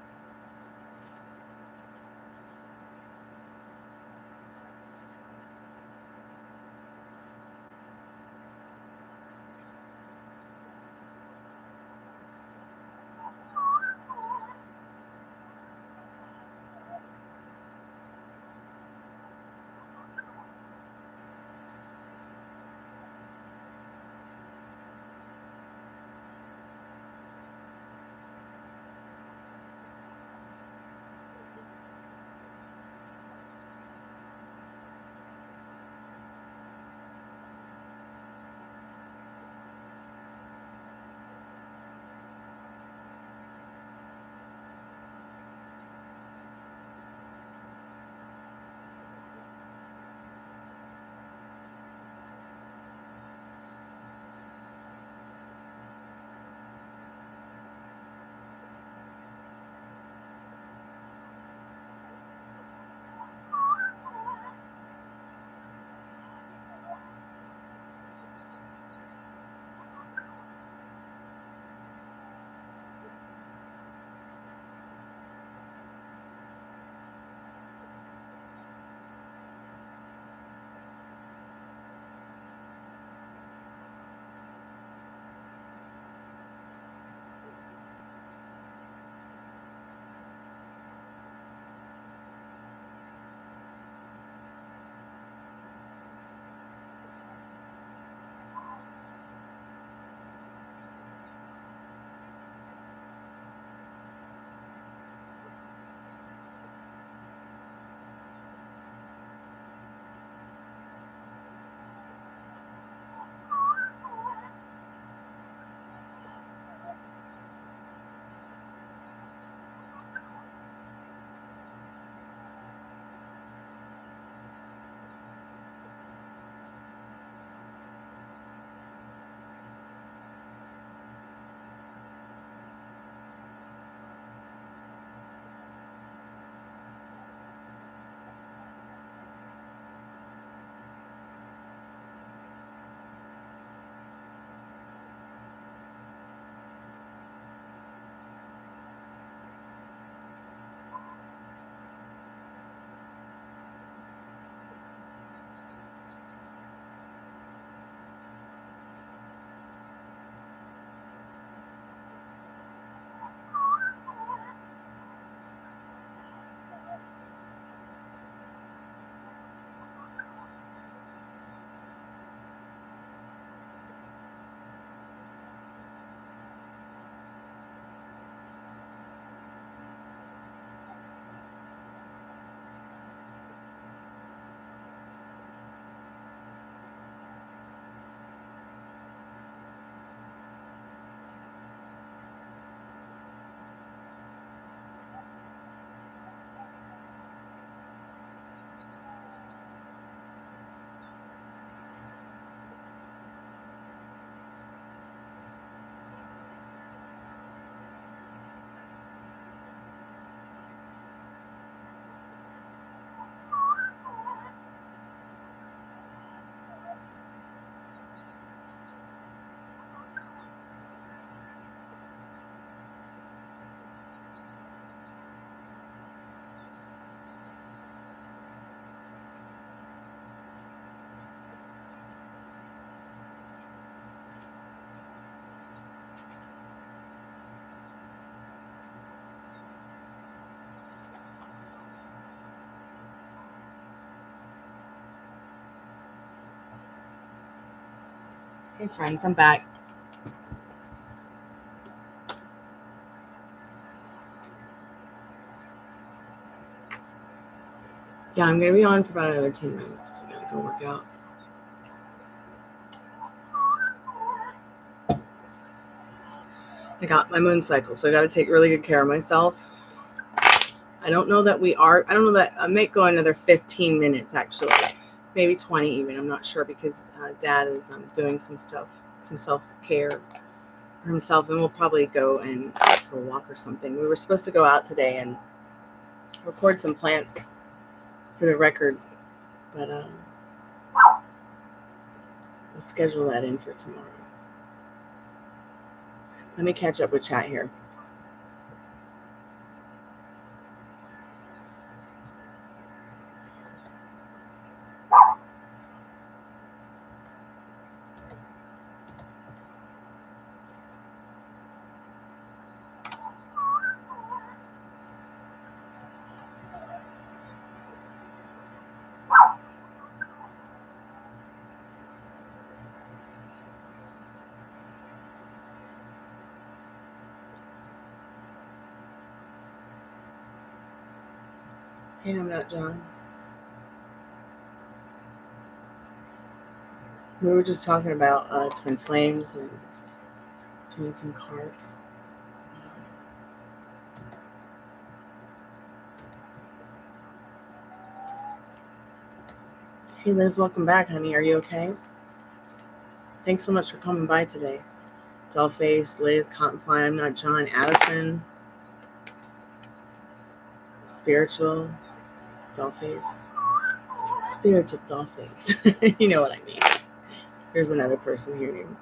Hey friends, I'm back. Yeah, I'm going to be on for about another 10 minutes because I got to go work out. I got my moon cycle, so I got to take really good care of myself. I don't know that I might go another 15 minutes actually, maybe 20 even. I'm not sure because Dad is doing some stuff, some self-care for himself, and we'll probably go and for a walk or something. We were supposed to go out today and record some plants for the record, but we'll schedule that in for tomorrow. Let me catch up with chat here. Hey, I'm not John. We were just talking about twin flames and doing some cards. Hey Liz, welcome back, honey. Are you okay? Thanks so much for coming by today. Dollface, Liz, Cottonfly, I'm not John, Addison, Spiritual, Dollface, Spiritual Dollface. You know what I mean. There's another person here named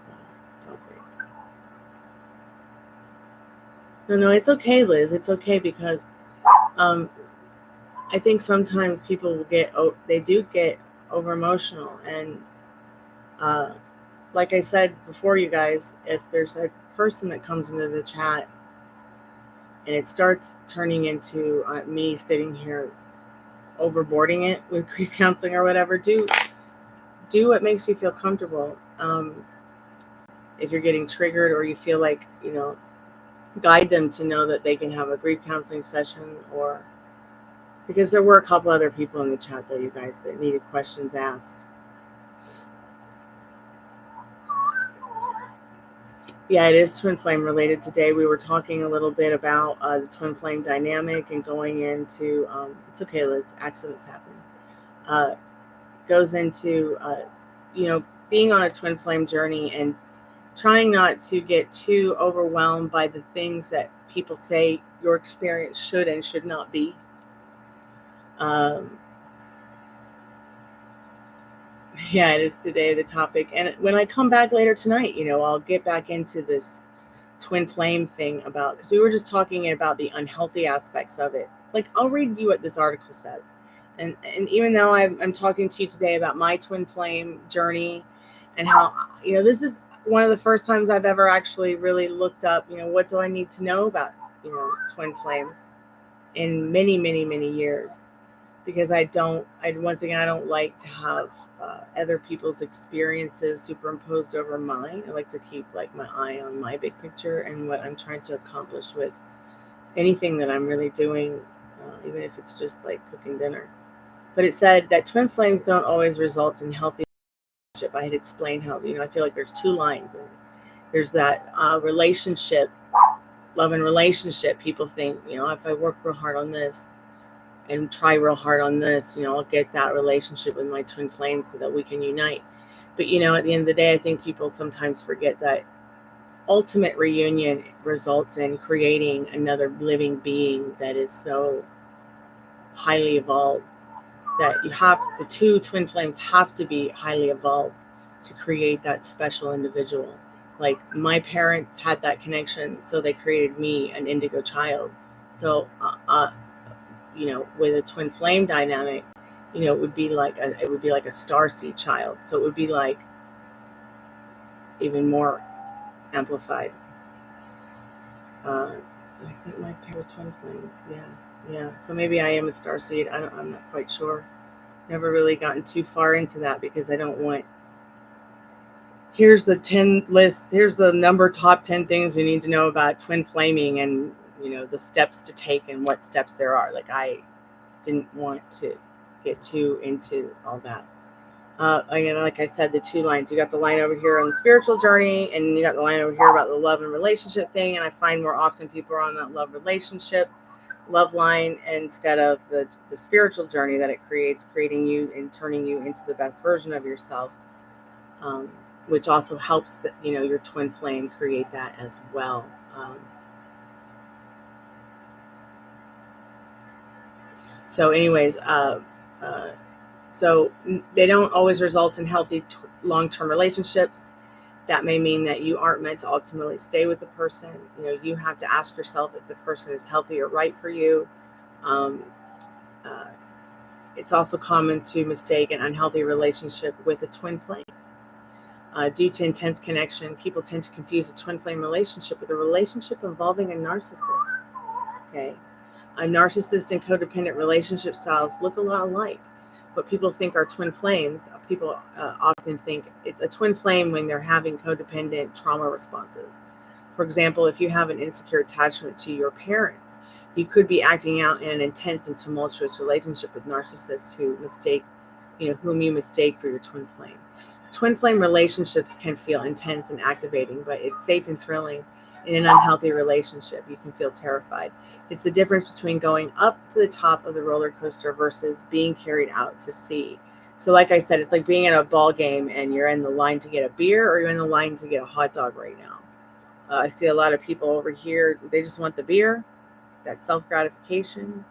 Dollface. No, it's okay, Liz. It's okay because I think sometimes people they do get over emotional, and like I said before, you guys, if there's a person that comes into the chat and it starts turning into me sitting here overboarding it with grief counseling or whatever, do what makes you feel comfortable. If you're getting triggered or you feel like, guide them to know that they can have a grief counseling session, or because there were a couple other people in the chat though, you guys, that needed questions asked. Yeah, it is twin flame related. Today we were talking a little bit about the twin flame dynamic and going into, it's okay, accidents happen. Goes into, being on a twin flame journey and trying not to get too overwhelmed by the things that people say your experience should and should not be. Yeah, it is today, the topic. And when I come back later tonight, I'll get back into this twin flame thing because we were just talking about the unhealthy aspects of it. Like, I'll read you what this article says. And even though I'm talking to you today about my twin flame journey and how, this is one of the first times I've ever actually really looked up, what do I need to know about, twin flames in many, many, many years. Because I don't like to have other people's experiences superimposed over mine. I like to keep my eye on my big picture and what I'm trying to accomplish with anything that I'm really doing, even if it's just like cooking dinner. But it said that twin flames don't always result in healthy relationship. I had explained how, I feel like there's two lines. And there's that relationship, love and relationship. People think, if I work real hard on this, and try real hard on this, I'll get that relationship with my twin flame so that we can unite. But, at the end of the day, I think people sometimes forget that ultimate reunion results in creating another living being that is so highly evolved that the two twin flames have to be highly evolved to create that special individual. Like, my parents had that connection, so they created me, an indigo child. So, with a twin flame dynamic, it would be like a starseed child. So it would be like even more amplified. I think my parents were twin flames. Yeah. So maybe I am a starseed. I'm not quite sure. Never really gotten too far into that because I don't want here's the 10 list. Here's the top 10 things you need to know about twin flaming, and the steps to take and what steps there are. Like, I didn't want to get too into all that. Again, like I said, the two lines. You got the line over here on the spiritual journey, and you got the line over here about the love and relationship thing. And I find more often people are on that love line, instead of the spiritual journey that it creating you and turning you into the best version of yourself, which also helps that your twin flame create that as well. So anyways, so they don't always result in healthy long-term relationships. That may mean that you aren't meant to ultimately stay with the person. You have to ask yourself if the person is healthy or right for you. It's also common to mistake an unhealthy relationship with a twin flame. Due to intense connection, people tend to confuse a twin flame relationship with a relationship involving a narcissist. Okay, a narcissist and codependent relationship styles look a lot alike. What people think are twin flames, people often think it's a twin flame when they're having codependent trauma responses. For example, if you have an insecure attachment to your parents, you could be acting out in an intense and tumultuous relationship with narcissists whom you mistake for your twin flame. Twin flame relationships can feel intense and activating, but it's safe and thrilling. In an unhealthy relationship, you can feel terrified. It's the difference between going up to the top of the roller coaster versus being carried out to sea. So like I said, it's like being at a ball game and you're in the line to get a beer, or you're in the line to get a hot dog right now. I see a lot of people over here, they just want the beer, that self-gratification.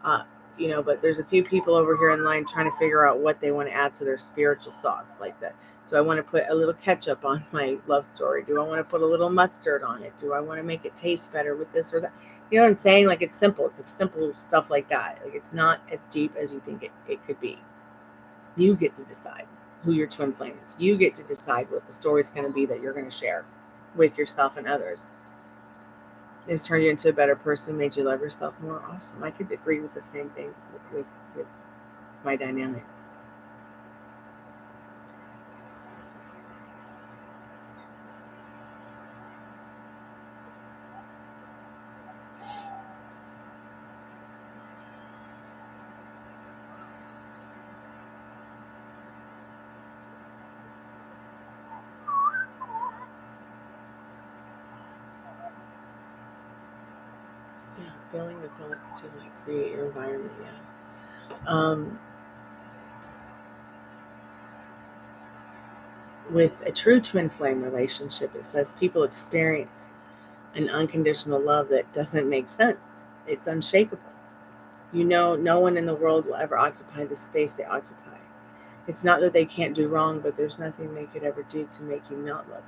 But there's a few people over here in line trying to figure out what they want to add to their spiritual sauce, like that. Do I want to put a little ketchup on my love story? Do I want to put a little mustard on it? Do I want to make it taste better with this or that? You know what I'm saying? Like, it's simple. It's like simple stuff like that. Like, it's not as deep as you think it could be. You get to decide who your twin flame is. You get to decide what the story is going to be that you're going to share with yourself and others. It's turned you into a better person, made you love yourself more. Awesome. I could agree with the same thing with my dynamic. Yeah, feeling the thoughts to create your environment. Yeah. With a true twin flame relationship, it says people experience an unconditional love that doesn't make sense. It's unshakable. No one in the world will ever occupy the space they occupy. It's not that they can't do wrong, but there's nothing they could ever do to make you not love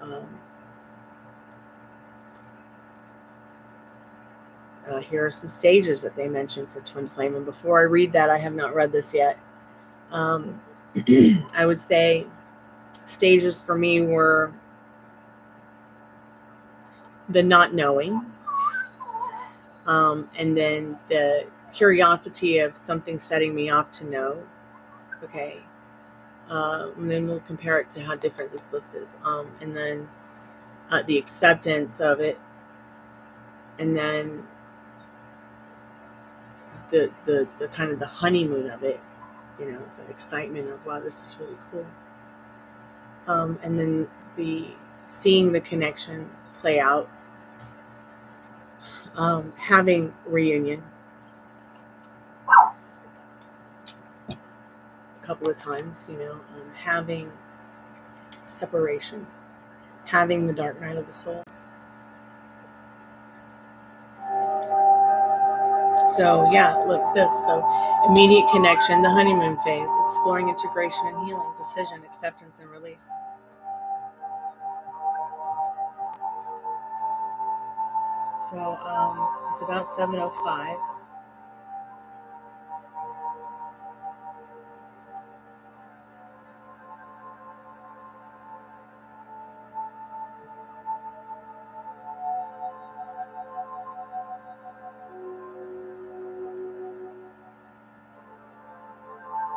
them. Here are some stages that they mentioned for twin flame. And before I read that, I have not read this yet. I would say stages for me were the not knowing, and then the curiosity of something setting me off to know. Okay. And then we'll compare it to how different this list is. And then the acceptance of it. And then the kind of the honeymoon of it, the excitement of, wow, this is really cool. And then the seeing the connection play out, having reunion a couple of times, having separation, having the dark night of the soul. So yeah, look this. So immediate connection, the honeymoon phase, exploring integration and healing, decision, acceptance, and release. So it's about 7:05.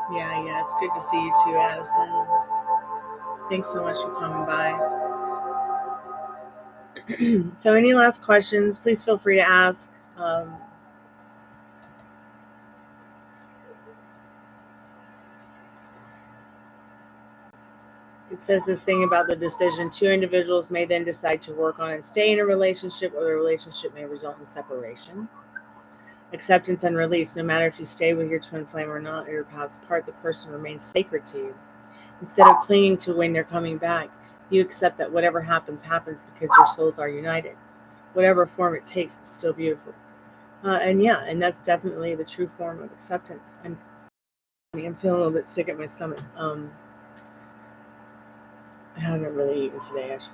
Yeah, it's good to see you too, Addison. Thanks so much for coming by. So any last questions, please feel free to ask. It says this thing about the decision. 2 individuals may then decide to work on and stay in a relationship, or the relationship may result in separation. Acceptance and release. No matter if you stay with your twin flame or not, or your paths apart, the person remains sacred to you. Instead of clinging to when they're coming back, you accept that whatever happens, happens because your souls are united. Whatever form it takes, it's still beautiful. And that's definitely the true form of acceptance. I'm feeling a little bit sick at my stomach. I haven't really eaten today. I should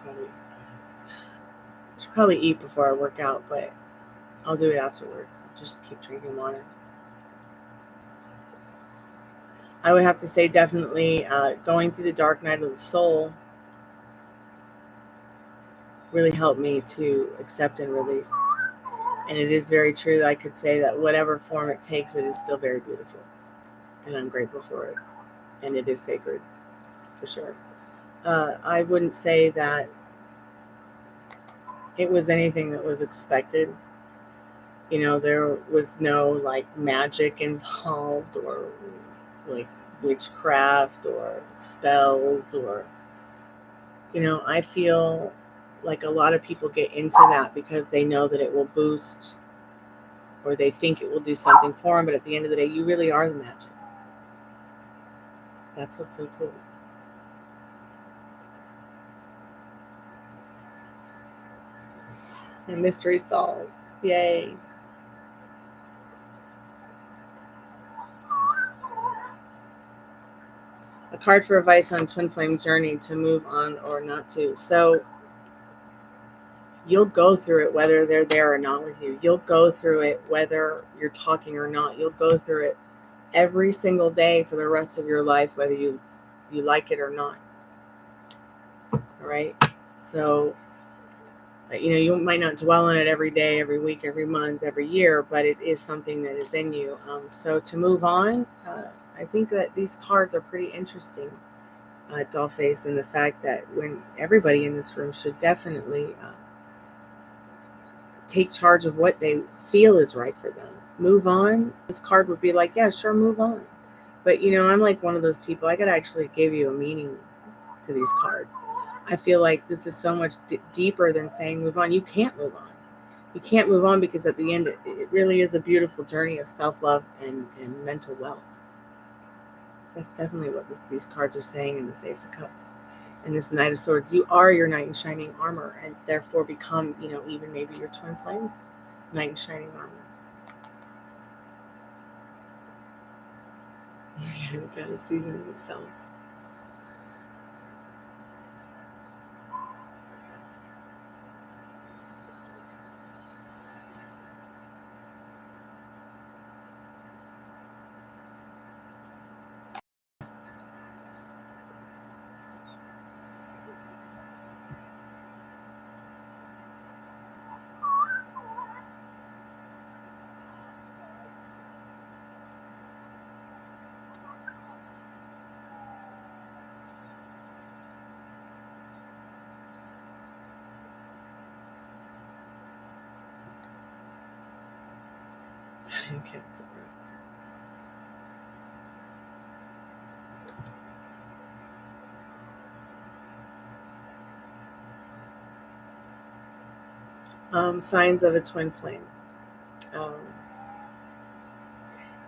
probably eat before I work out, but I'll do it afterwards. I'll just keep drinking water. I would have to say definitely going through the dark night of the soul really helped me to accept and release. And it is very true that I could say that whatever form it takes, it is still very beautiful. And I'm grateful for it. And it is sacred, for sure. I wouldn't say that it was anything that was expected. You know, there was no like magic involved, or like witchcraft or spells, or, you know, I feel like a lot of people get into that because they know that it will boost, or they think it will do something for them, but at the end of the day, you really are the magic. That's what's so cool. And mystery solved. Yay. A card for advice on twin flame journey, to move on or not to. So you'll go through it whether they're there or not with you. You'll go through it whether you're talking or not. You'll go through it every single day for the rest of your life, whether you like it or not. All right? So, you know, you might not dwell on it every day, every week, every month, every year, but it is something that is in you. So to move on, I think that these cards are pretty interesting, Dollface, and the fact that when everybody in this room should definitely take charge of what they feel is right for them. Move on. This card would be like, yeah, sure, move on. But, you know, I'm like one of those people, I got to actually give you a meaning to these cards. I feel like this is so much deeper than saying move on. You can't move on. You can't move on because at the end, it really is a beautiful journey of self-love and mental wealth. That's definitely what these cards are saying in this Ace of Cups. And this Knight of Swords, you are your knight in shining armor, and therefore become, you know, even maybe your twin flames knight in shining armor. Yeah, it kind of seasoning itself. Okay, surprise. Signs of a twin flame.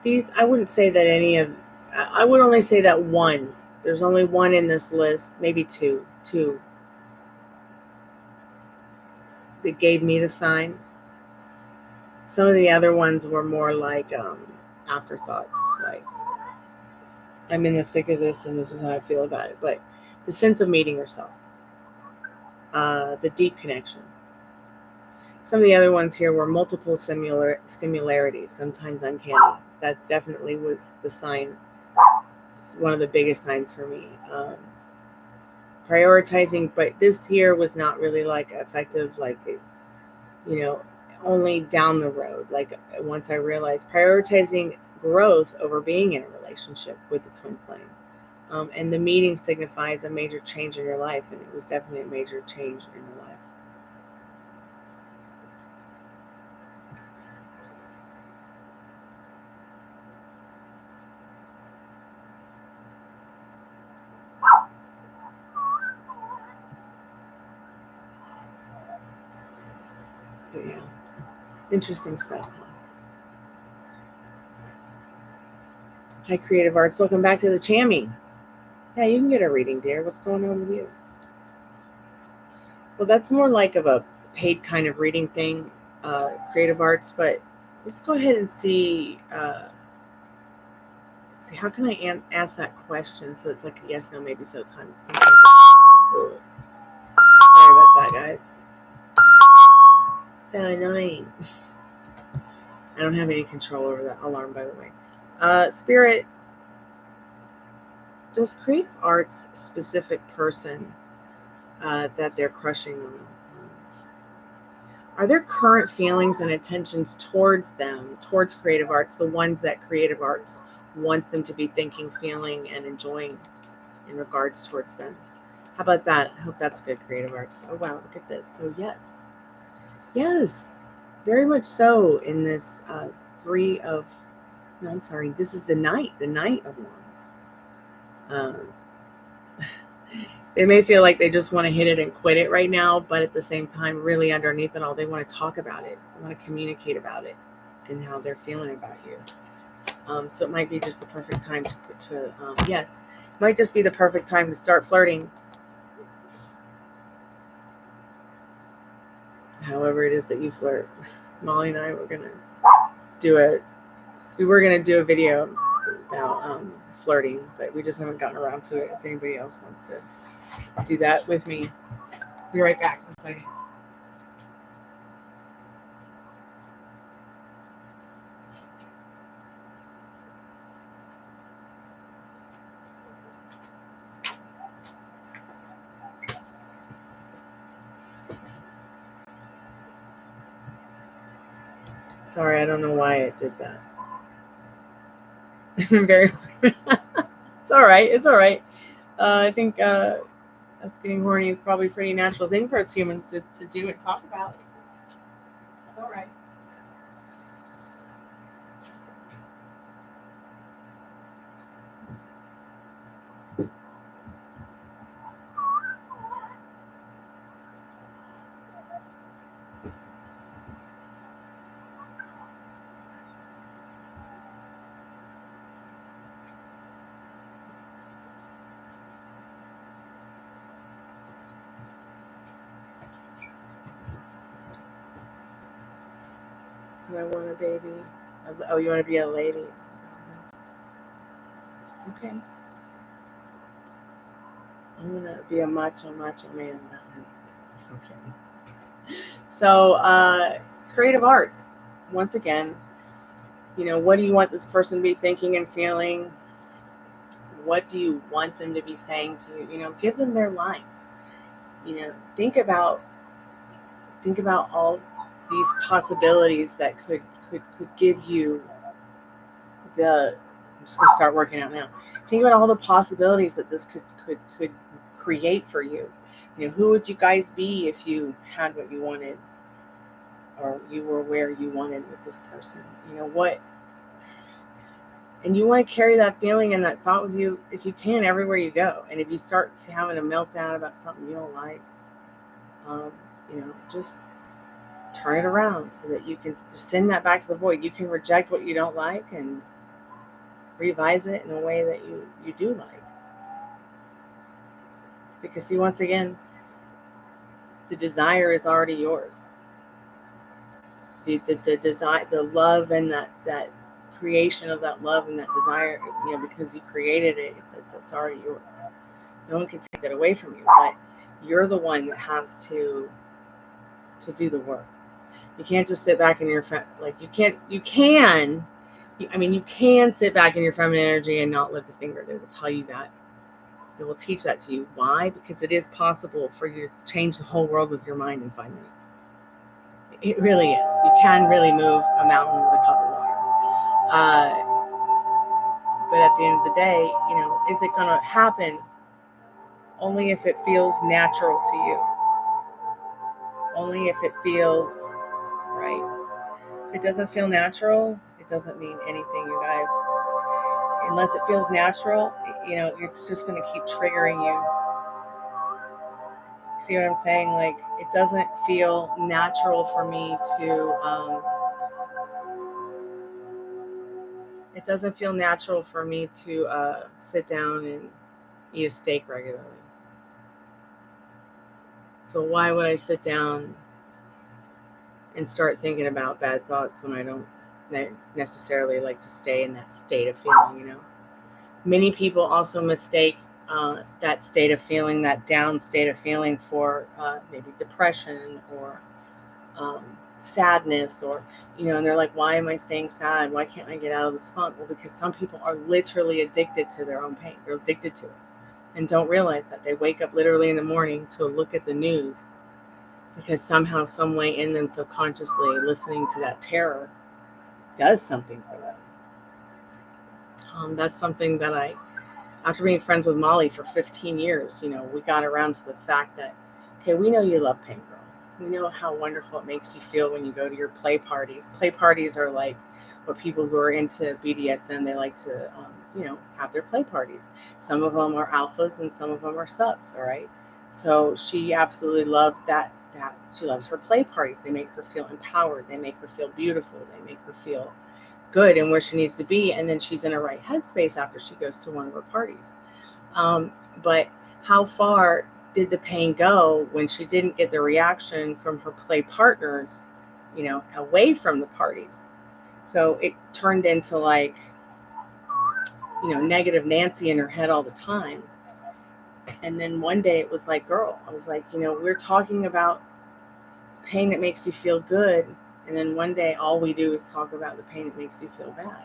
These, I wouldn't say that any of, I would only say that one. There's only one in this list, maybe two that gave me the sign. Some of the other ones were more like afterthoughts, like I'm in the thick of this and this is how I feel about it. But the sense of meeting yourself, the deep connection. Some of the other ones here were multiple similarities, sometimes uncanny. That's definitely was the sign. It's one of the biggest signs for me. Prioritizing, but this here was not really like effective, like, you know, only down the road. Like once I realized prioritizing growth over being in a relationship with the twin flame. And the meeting signifies a major change in your life, and it was definitely a major change in your life. But yeah, interesting stuff. Hi, Creative Arts. Welcome back to the Chammy. Yeah, you can get a reading, dear. What's going on with you? Well, that's more like of a paid kind of reading thing, Creative Arts. But let's go ahead and see. See, how can I ask that question so it's like a yes, no, maybe so time. Sometimes. Sorry about that, guys. So annoying. I don't have any control over that alarm, by the way. Spirit, does Creative Arts specific person that they're crushing on? Are there current feelings and intentions towards them, towards Creative Arts, the ones that Creative Arts wants them to be thinking, feeling, and enjoying in regards towards them? How about that? I hope that's good, Creative Arts. Oh, wow, look at this. So, yes. Yes, very much so in this this is the Knight of Wands. They may feel like they just want to hit it and quit it right now, but at the same time, really underneath it all, they want to talk about it. They want to communicate about it and how they're feeling about you. So it might be just the perfect time to yes, it might just be the perfect time to start flirting. However it is that you flirt. Molly and I were gonna do a video about flirting, but we just haven't gotten around to it. If anybody else wants to do that with me, be right back. One second. Sorry, I don't know why it did that. Very. It's all right. It's all right. I think us getting horny is probably a pretty natural thing for us humans to do and talk about. It's all right. I want a baby. Oh, you want to be a lady? Okay. I'm gonna be a macho man. Okay. So, Creative Arts. Once again, what do you want this person to be thinking and feeling? What do you want them to be saying to you? Give them their lines. Think about all these possibilities that could give you the. I'm just gonna start working out now. Think about all the possibilities that this could create for you. Who would you guys be if you had what you wanted, or you were where you wanted with this person? What. And you want to carry that feeling and that thought with you, if you can, everywhere you go. And if you start having a meltdown about something you don't like, just turn it around so that you can just send that back to the void. You can reject what you don't like and revise it in a way that you do like. Because, see, once again, the desire is already yours. The desire, the love, and that creation of that love and that desire, because you created it, it's already yours. No one can take that away from you, but you're the one that has to do the work. You can't just sit back in your you can sit back in your feminine energy and not lift a finger. They will tell you that. They will teach that to you. Why? Because it is possible for you to change the whole world with your mind in 5 minutes. It really is. You can really move a mountain with a cup of water. But at the end of the day, you know, is it going to happen only if it feels natural to you? Only if it feels right. If it doesn't feel natural, it doesn't mean anything, you guys. Unless it feels natural, you know, it's just going to keep triggering you. See what I'm saying? Like, it doesn't feel natural for me to, it doesn't feel natural for me to sit down and eat a steak regularly. So why would I sit down and start thinking about bad thoughts when I don't necessarily like to stay in that state of feeling, you know? Many people also mistake that state of feeling, that down state of feeling, for maybe depression or sadness, or, you know, and they're like, why am I staying sad? Why can't I get out of this funk? Well, because some people are literally addicted to their own pain. They're addicted to it and don't realize that. They wake up literally in the morning to look at the news because somehow, some way in them subconsciously, listening to that terror does something for them. That's something that after being friends with Molly for 15 years, you know, we got around to the fact that, okay, we know you love pain, girl. We know how wonderful it makes you feel when you go to your play parties. Play parties are like what people who are into BDSM, they like to, you know, have their play parties. Some of them are alphas and some of them are subs, all right? So she absolutely loved that. She loves her play parties. They make her feel empowered. They make her feel beautiful. They make her feel good and where she needs to be, and then she's in a right headspace after she goes to one of her parties. But how far did the pain go when she didn't get the reaction from her play partners, you know, away from the parties? So it turned into, like, you know, negative Nancy in her head all the time. And then one day it was like, girl, I was like, you know, we're talking about pain that makes you feel good, and then one day all we do is talk about the pain that makes you feel bad.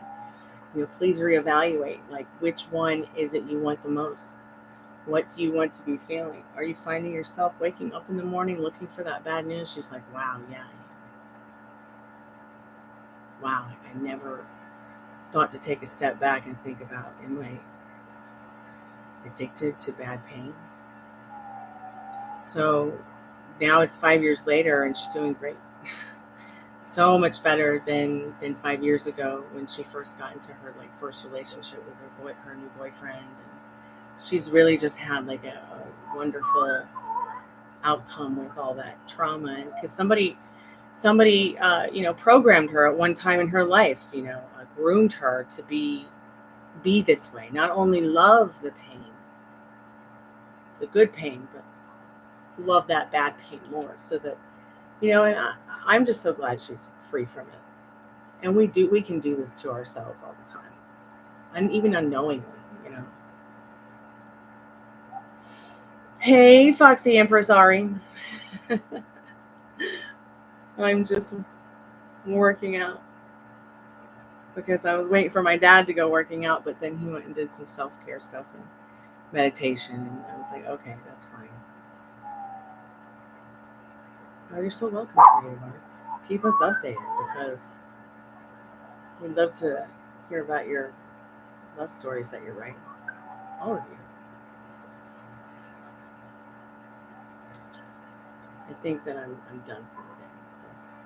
You know, please reevaluate, like, which one is it you want the most? What do you want to be feeling? Are you finding yourself waking up in the morning looking for that bad news? She's like, wow, yeah. Wow, I never thought to take a step back and think about, am I addicted to bad pain? So now it's 5 years later and she's doing great. So much better than 5 years ago when she first got into her, like, first relationship with her new boyfriend. And she's really just had, like, a wonderful outcome with all that trauma. And because somebody you know, programmed her at one time in her life, you know, groomed her to be this way, not only love the pain, the good pain, but love that bad pain more, so that, you know, and I'm just so glad she's free from it. And we can do this to ourselves all the time, and even unknowingly, you know. Hey, Foxy Empress Ari. I'm just working out because I was waiting for my dad to go working out, but then he went and did some self-care stuff and meditation, and I was like, okay, that's fine. Oh, you're so welcome, Creative Arts. Keep us updated because we'd love to hear about your love stories that you're writing. All of you. I think that I'm done for the day with this.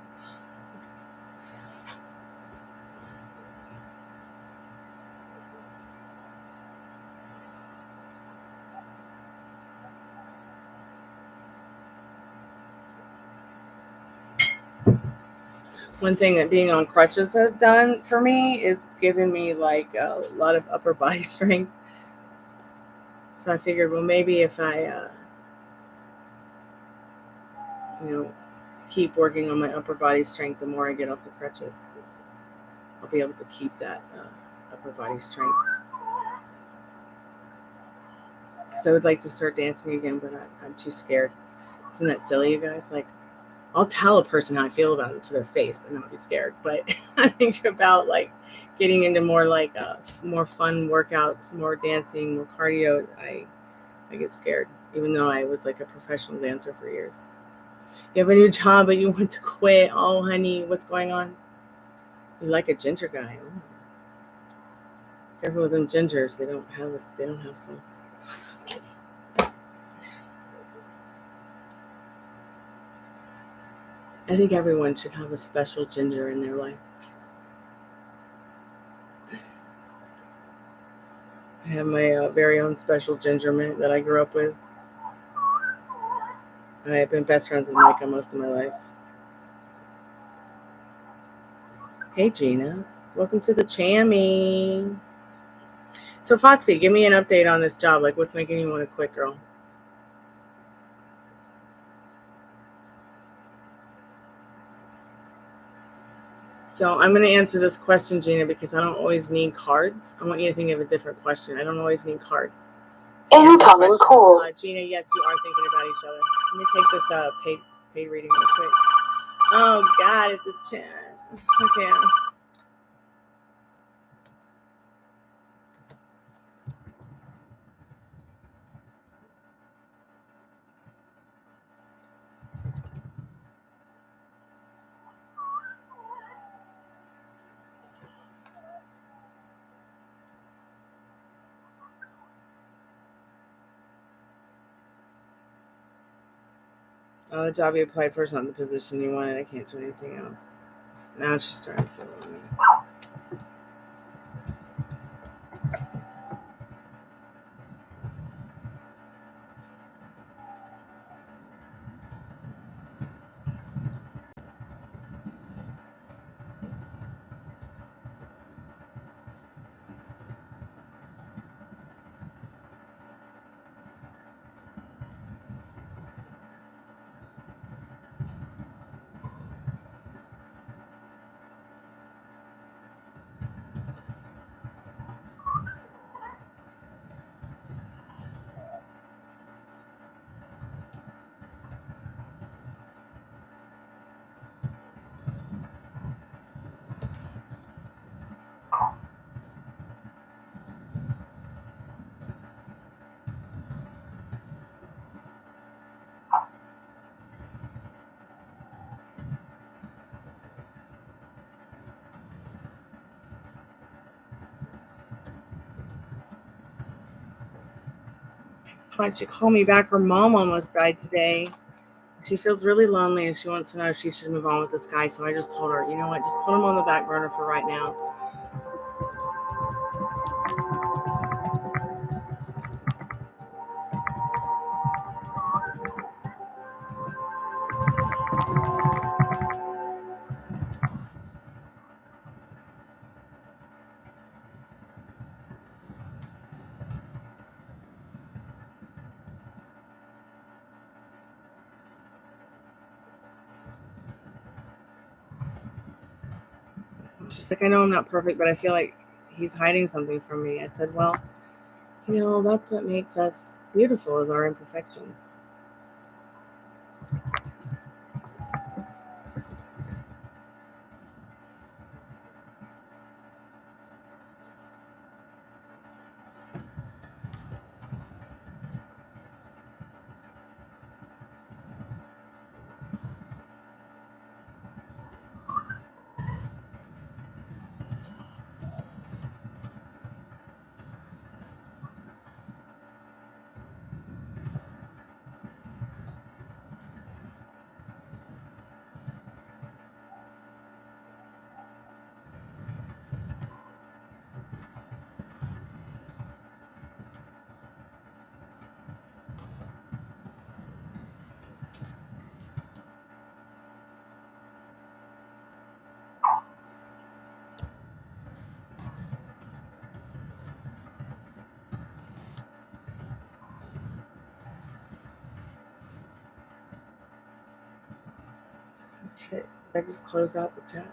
One thing that being on crutches has done for me is given me, like, a lot of upper body strength. So I figured, well, maybe if I, you know, keep working on my upper body strength, the more I get off the crutches, I'll be able to keep that upper body strength. Because I would like to start dancing again, but I'm too scared. Isn't that silly, you guys? Like, I'll tell a person how I feel about it to their face and not be scared. But I think about, like, getting into more, like, more fun workouts, more dancing, more cardio. I get scared, even though I was, like, a professional dancer for years. You have a new job, but you want to quit. Oh, honey, what's going on? You like a ginger guy. Careful with them gingers. They don't have souls. I think everyone should have a special ginger in their life. I have my very own special ginger mint that I grew up with. I have been best friends with Micah most of my life. Hey, Gina. Welcome to the Chammy. So, Foxy, give me an update on this job. Like, what's making you want to quit, girl? So I'm going to answer this question, Gina, because I don't always need cards. I want you to think of a different question. I don't always need cards. Incoming call. Gina, yes, you are thinking about each other. Let me take this paid reading real quick. Oh, God, it's a chat. Okay. Oh, the job you applied for is not the position you wanted. I can't do anything else. Now she's starting to feel lonely. Why don't you call me back? Her mom almost died today. She feels really lonely and she wants to know if she should move on with this guy. So I just told her, you know what, just put him on the back burner for right now. She's like, I know I'm not perfect, but I feel like he's hiding something from me. I said, well, you know, that's what makes us beautiful, is our imperfections. Shit, I just close out the chat.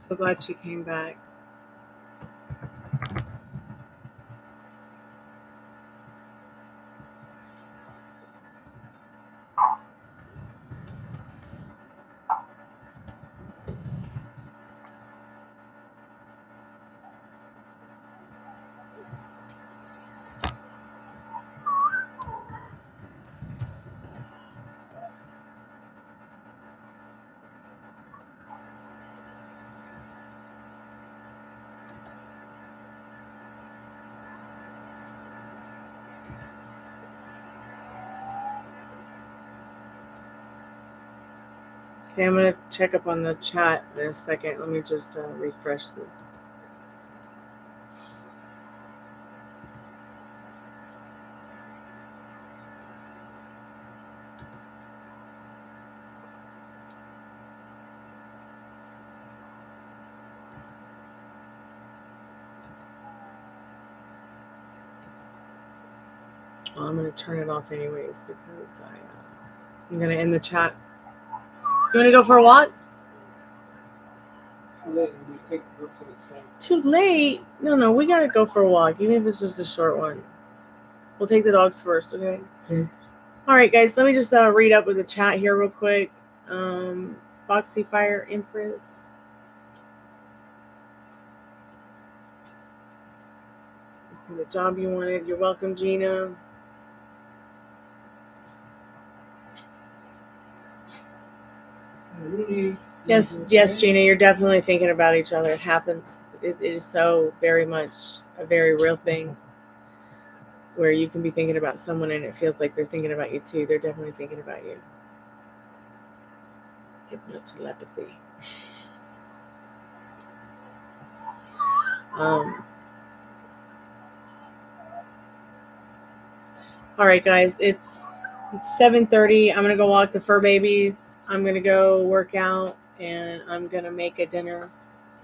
So glad she came back. Okay, I'm going to check up on the chat in a second. Let me just refresh this. Well, I'm going to turn it off anyways because I'm going to end the chat. You want to go for a walk? Too late. We take the books and it's time. Too late? No, we got to go for a walk, even if it's just a short one. We'll take the dogs first, okay? Okay. All right, guys, let me just read up with the chat here real quick. Foxy Fire Empress. For the job you wanted. You're welcome, Gina. Rudy. Yes, Gina, you're definitely thinking about each other. It happens. It is so very much a very real thing where you can be thinking about someone and it feels like they're thinking about you too. They're definitely thinking about you. Hypnotelepathy. All right, guys, it's 7:30. I'm gonna go walk the fur babies. I'm gonna go work out, and I'm gonna make a dinner,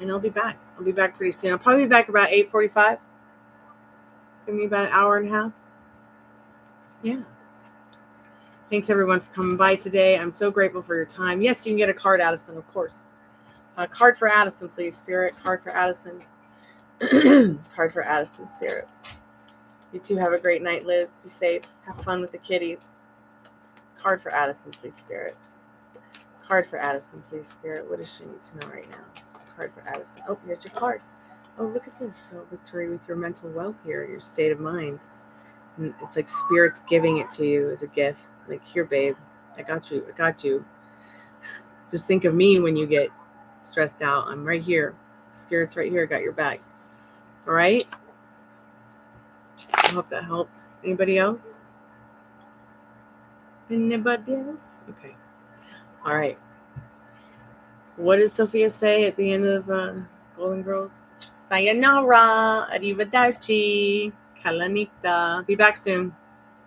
and I'll be back. I'll be back pretty soon. I'll probably be back about 8:45. Give me about an hour and a half. Yeah. Thanks everyone for coming by today. I'm so grateful for your time. Yes, you can get a card, Addison, of course. A card for Addison, please, Spirit. Card for Addison. Card for Addison, Spirit. You two have a great night, Liz. Be safe. Have fun with the kitties. Card for Addison, please, Spirit. Card for Addison, please, Spirit. What does she need to know right now? Card for Addison. Oh, here's your card. Oh, look at this. So, victory with your mental wealth here, your state of mind. And it's like Spirit's giving it to you as a gift. Like, here, babe. I got you. I got you. Just think of me when you get stressed out. I'm right here. Spirit's right here. Got your back. All right? I hope that helps. Anybody else? Anybody else? Okay. All right. What does Sophia say at the end of Golden Girls? Sayonara, arrivederci, kalanita. Be back soon.